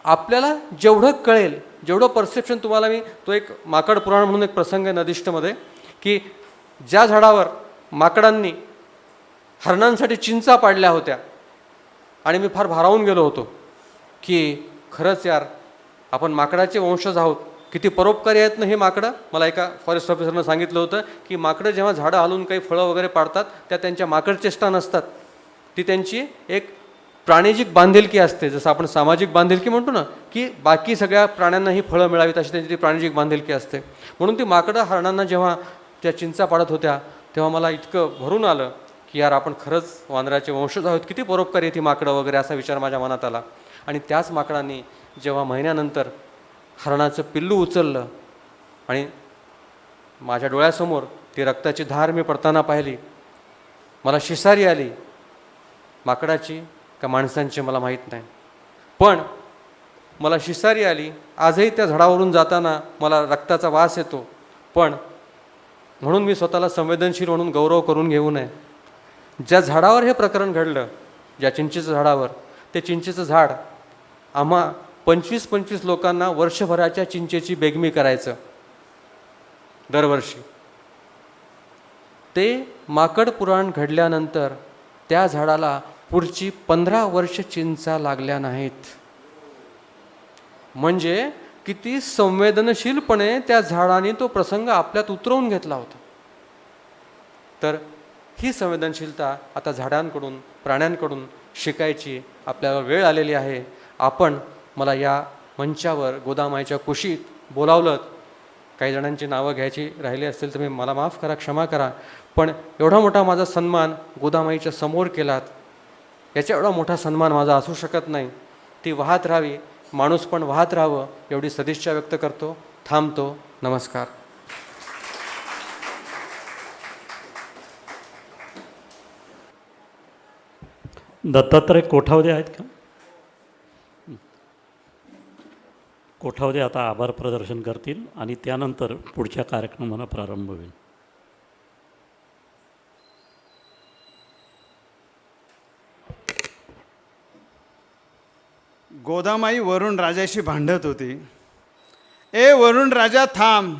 Speaker 9: आपल्याला जेवढं कळेल, जेवढं परसेप्शन, तुम्हाला मी तो एक माकड पुराण म्हणून एक प्रसंग आहे नदिष्ठमध्ये, की ज्या झाडावर माकडांनी हरणांसाठी चिंचा पाडल्या होत्या, आणि मी फार भारावून गेलो होतो की खरंच यार, आपण माकडाचे वंशज आहोत, किती परोपकारी आहेत ना हे माकडं. मला एका फॉरेस्ट ऑफिसरनं सांगितलं होतं की माकडं जेव्हा झाडं हलवून काही फळं वगैरे पाडतात, त्या त्यांच्या माकड चेष्टा नसतात, ती त्यांची एक प्राणिजिक बांधिलकी असते. जसं आपण सामाजिक बांधिलकी म्हणतो ना, की बाकी सगळ्या प्राण्यांना ही फळं मिळावीत, अशी त्यांची ती प्राणिजिक बांधिलकी असते. म्हणून ती माकडं हरणांना जेव्हा त्या चिंचा पाडत होत्या, तेव्हा मला इतकं भरून आलं की यार, आपण खरंच वानराचे वंशज आहोत, किती परोपकारी ती माकडं वगैरे, असा विचार माझ्या मनात आला. आणि त्याच माकडांनी जेव्हा महिन्यानंतर हरणाचं पिल्लू उचललं आणि माझ्या डोळ्यासमोर ती रक्ताची धार मी पडताना पाहिली, मला शिसारी आली. माकडाची का माणसांची मला माहीत नाही, पण मला शिसारी आली. आजही त्या झाडावरून जाताना मला रक्ताचा वास येतो, पण म्हणून मी स्वतःला संवेदनशील म्हणून गौरव करून घेऊ नये. ज्या झाडावर हे प्रकरण घडलं, ज्या चिंचेचं झाडावर, ते चिंचेचं झाड आम्हा 25-25 लोकांना वर्षभराच्या चिंचेची बेगमी करायचं दरवर्षी. ते माकड पुराण घडल्यानंतर त्या झाडाला पुढची 15 वर्ष चिंचा लागल्या नाहीत. म्हणजे किती संवेदनशीलपणे त्या झाडाने तो प्रसंग आपल्यात उतरवून घेतला होता. तर ही संवेदनशीलता आता झाडांकडून, प्राण्यांकडून शिकायची आपल्याला वेळ आलेली आहे. आपण मला या मंचावर गोदामाईच्या कुशीत बोलावलं. काही जणांची नावं घ्यायची राहिली असतील तर मी मला माफ करा, क्षमा करा, पण एवढा मोठा माझा सन्मान गोदामाईच्या समोर केलात, याचा एवढा मोठा सन्मान माझा असू शकत नाही. ती वाहत राहावी, माणूस पण वाहत राहावं, एवढी सदिच्छा व्यक्त करतो. थांबतो. नमस्कार.
Speaker 6: दत्तात्रय कोठावदे आहेत का? कोठावदे आता आभार प्रदर्शन करतील आणि त्यानंतर पुढच्या कार्यक्रमाला प्रारंभ होईल.
Speaker 1: गोदामाई वरुण राजाशी भांडत होती. ए वरुण राजा थांब,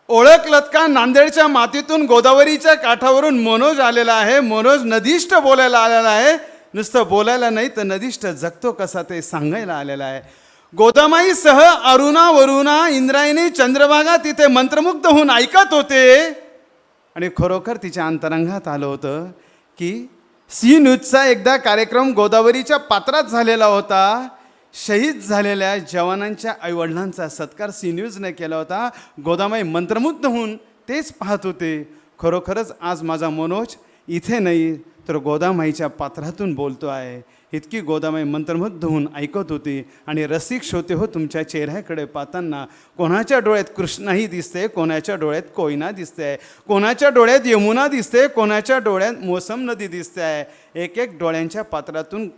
Speaker 1: ओळखलत का? नांदेडच्या मातीतून गोदावरीच्या काठावरून मनोज आलेला आहे. मनोज नदीष्ट बोलायला आलेला आहे. नुसतं बोलायला नाही तर नदीष्ट जगतो कसा ते सांगायला आलेला आहे. गोदामाईसह अरुणा, वरुणा, इंद्रायणी, चंद्रभागा तिथे मंत्रमुग्ध होऊन ऐकत होते. आणि खरोखर तिच्या अंतरंगात आलं होतं की सी न्यूजचा एकदा कार्यक्रम गोदावरीच्या पात्रात झालेला होता. शहीद झालेल्या जवानांच्या आईवडिलांचा सत्कार सी न्यूजने केला होता. गोदामाई मंत्रमुग्ध होऊन तेच पाहत होते. खरोखरच आज माझा मनोज इथे नाही तर गोदामाईच्या पात्रातून बोलतो आहे. इतकी गोदामाई मंत्रमुग्ध होऊन ऐकत होती. आणि रसिक श्रोते हो, तुमच्या चेहऱ्याकडे पाहताना कोणाच्या डोळ्यात कृष्णाही दिसते, कोणाच्या डोळ्यात कोयना दिसते, कोणाच्या डोळ्यात यमुना दिसते, कोणाच्या डोळ्यात मोसम नदी दिसते आहे. एक एक डोळ्यांच्या पात्रातून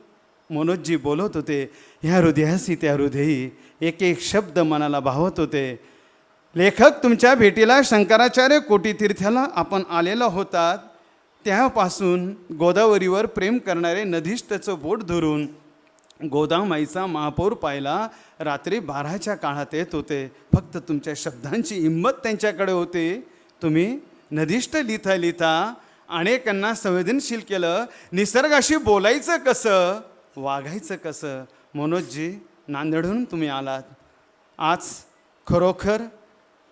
Speaker 1: मनोजजी बोलत होते. ह्या हृदयासी त्या हृदयी एक एक शब्द मनाला भावत होते. लेखक, तुमच्या भेटीला शंकराचार्य कोटीतीर्थाला आपण आलेला होतात. त्यापासून गोदावरीवर प्रेम करणारे नदीष्टचं बोट धरून गोदामाईचा महापौर पाहायला रात्री 12च्या काळात येत होते. फक्त तुमच्या शब्दांची हिंमत त्यांच्याकडे होती. तुम्ही नदीष्ट लिहिता लिहिता अनेकांना संवेदनशील केलं. निसर्गाशी बोलायचं कसं, वागायचं कसं. मनोजजी, नांदेडहून तुम्ही आलात. आज खरोखर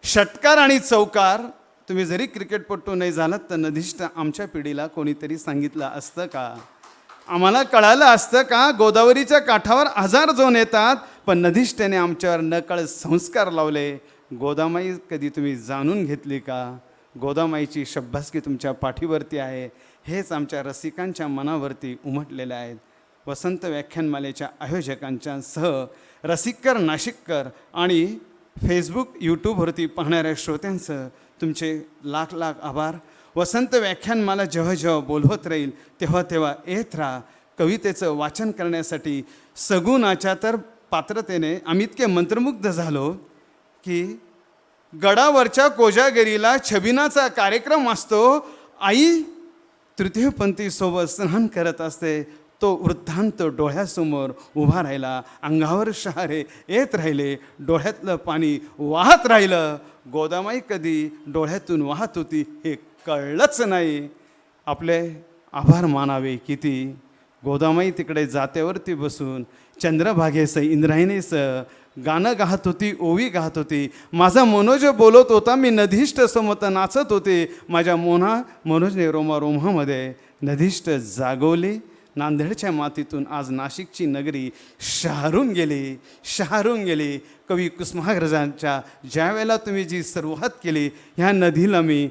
Speaker 1: षटकार आणि चौकार, तुम्ही जरी क्रिकेटपटू नाही झालात तर नदीष्ट आमच्या पिढीला कोणीतरी सांगितलं असतं का? आम्हाला कळालं असतं का? गोदावरीच्या काठावर 1000 जण येतात, पण नदीष्टने आमच्यावर नकळत संस्कार लावले. गोदामाई कधी तुम्ही जाणून घेतली का? गोदामाईची शब्बासकी तुमच्या पाठीवरती आहे. हेच आमच्या रसिकांच्या मनावरती उमटलेले आहेत. वसंत व्याख्यानमालेच्या आयोजकांच्या सह रसिककर, नाशिककर आणि फेसबुक, यूट्यूबवरती पाहणाऱ्या श्रोत्यांचं तुमचे लाख लाख आभार. वसंत व्याख्यानमाला जेव्हा जेव्हा बोलवत राहील तेव्हा तेव्हा येत राहा. कवितेचं वाचन करण्यासाठी सगुणाच्या तर पात्रतेने आम्ही इतके मंत्रमुग्ध झालो की गडावरच्या कोजागिरीला छबिनाचा कार्यक्रम असतो. आई तृतीयपंथीसोबत स्नान करत असते. तो वृद्धांत डोळ्यासमोर उभा राहिला. अंगावर शहारे येत राहिले, डोळ्यातलं पाणी वाहत राहिलं. गोदामाई कधी डोळ्यातून वाहत होती हे कळलंच नाही. आपले आभार मानावे किती. गोदामाई तिकडे जात्यावरती बसून चंद्रभागेसह, इंद्रायणीसह गाणं गात होती, ओवी गात होती. माझा मनोज बोलत होता, मी नदीष्ट समोर नाचत होते. माझ्या मनोजने रोमारोमामध्ये नदीष्ट जागवली. नांदेडच्या मातीतून आज नाशिकची नगरी शहारून गेली. कवी कुसुमाग्रजांच्या ज्या वेळेला तुम्ही जी सुरुवात केली, ह्या नदीला मी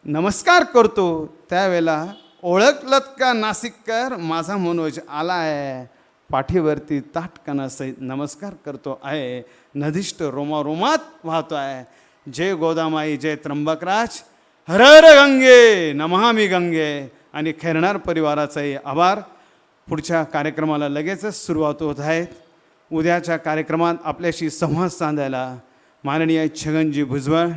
Speaker 1: नमस्कार करतो, त्यावेळेला ओळखलत का नाशिककर, माझा मनोज आला आहे. पाठीवरती ताटकनासहित नमस्कार करतो आहे. नदीष्ट रोमारोमात वाहतो आहे. जय गोदामाई, जय त्र्यंबकराज, हर हर गंगे, नमामि गंगे. आणि खैरनार परिवाराचाही आभार. पुढच्या कार्यक्रमाला लगेचच सुरुवात होत आहेत. उद्याच्या कार्यक्रमात आपल्याशी संवाद साधायला माननीय छगनजी भुजबळ,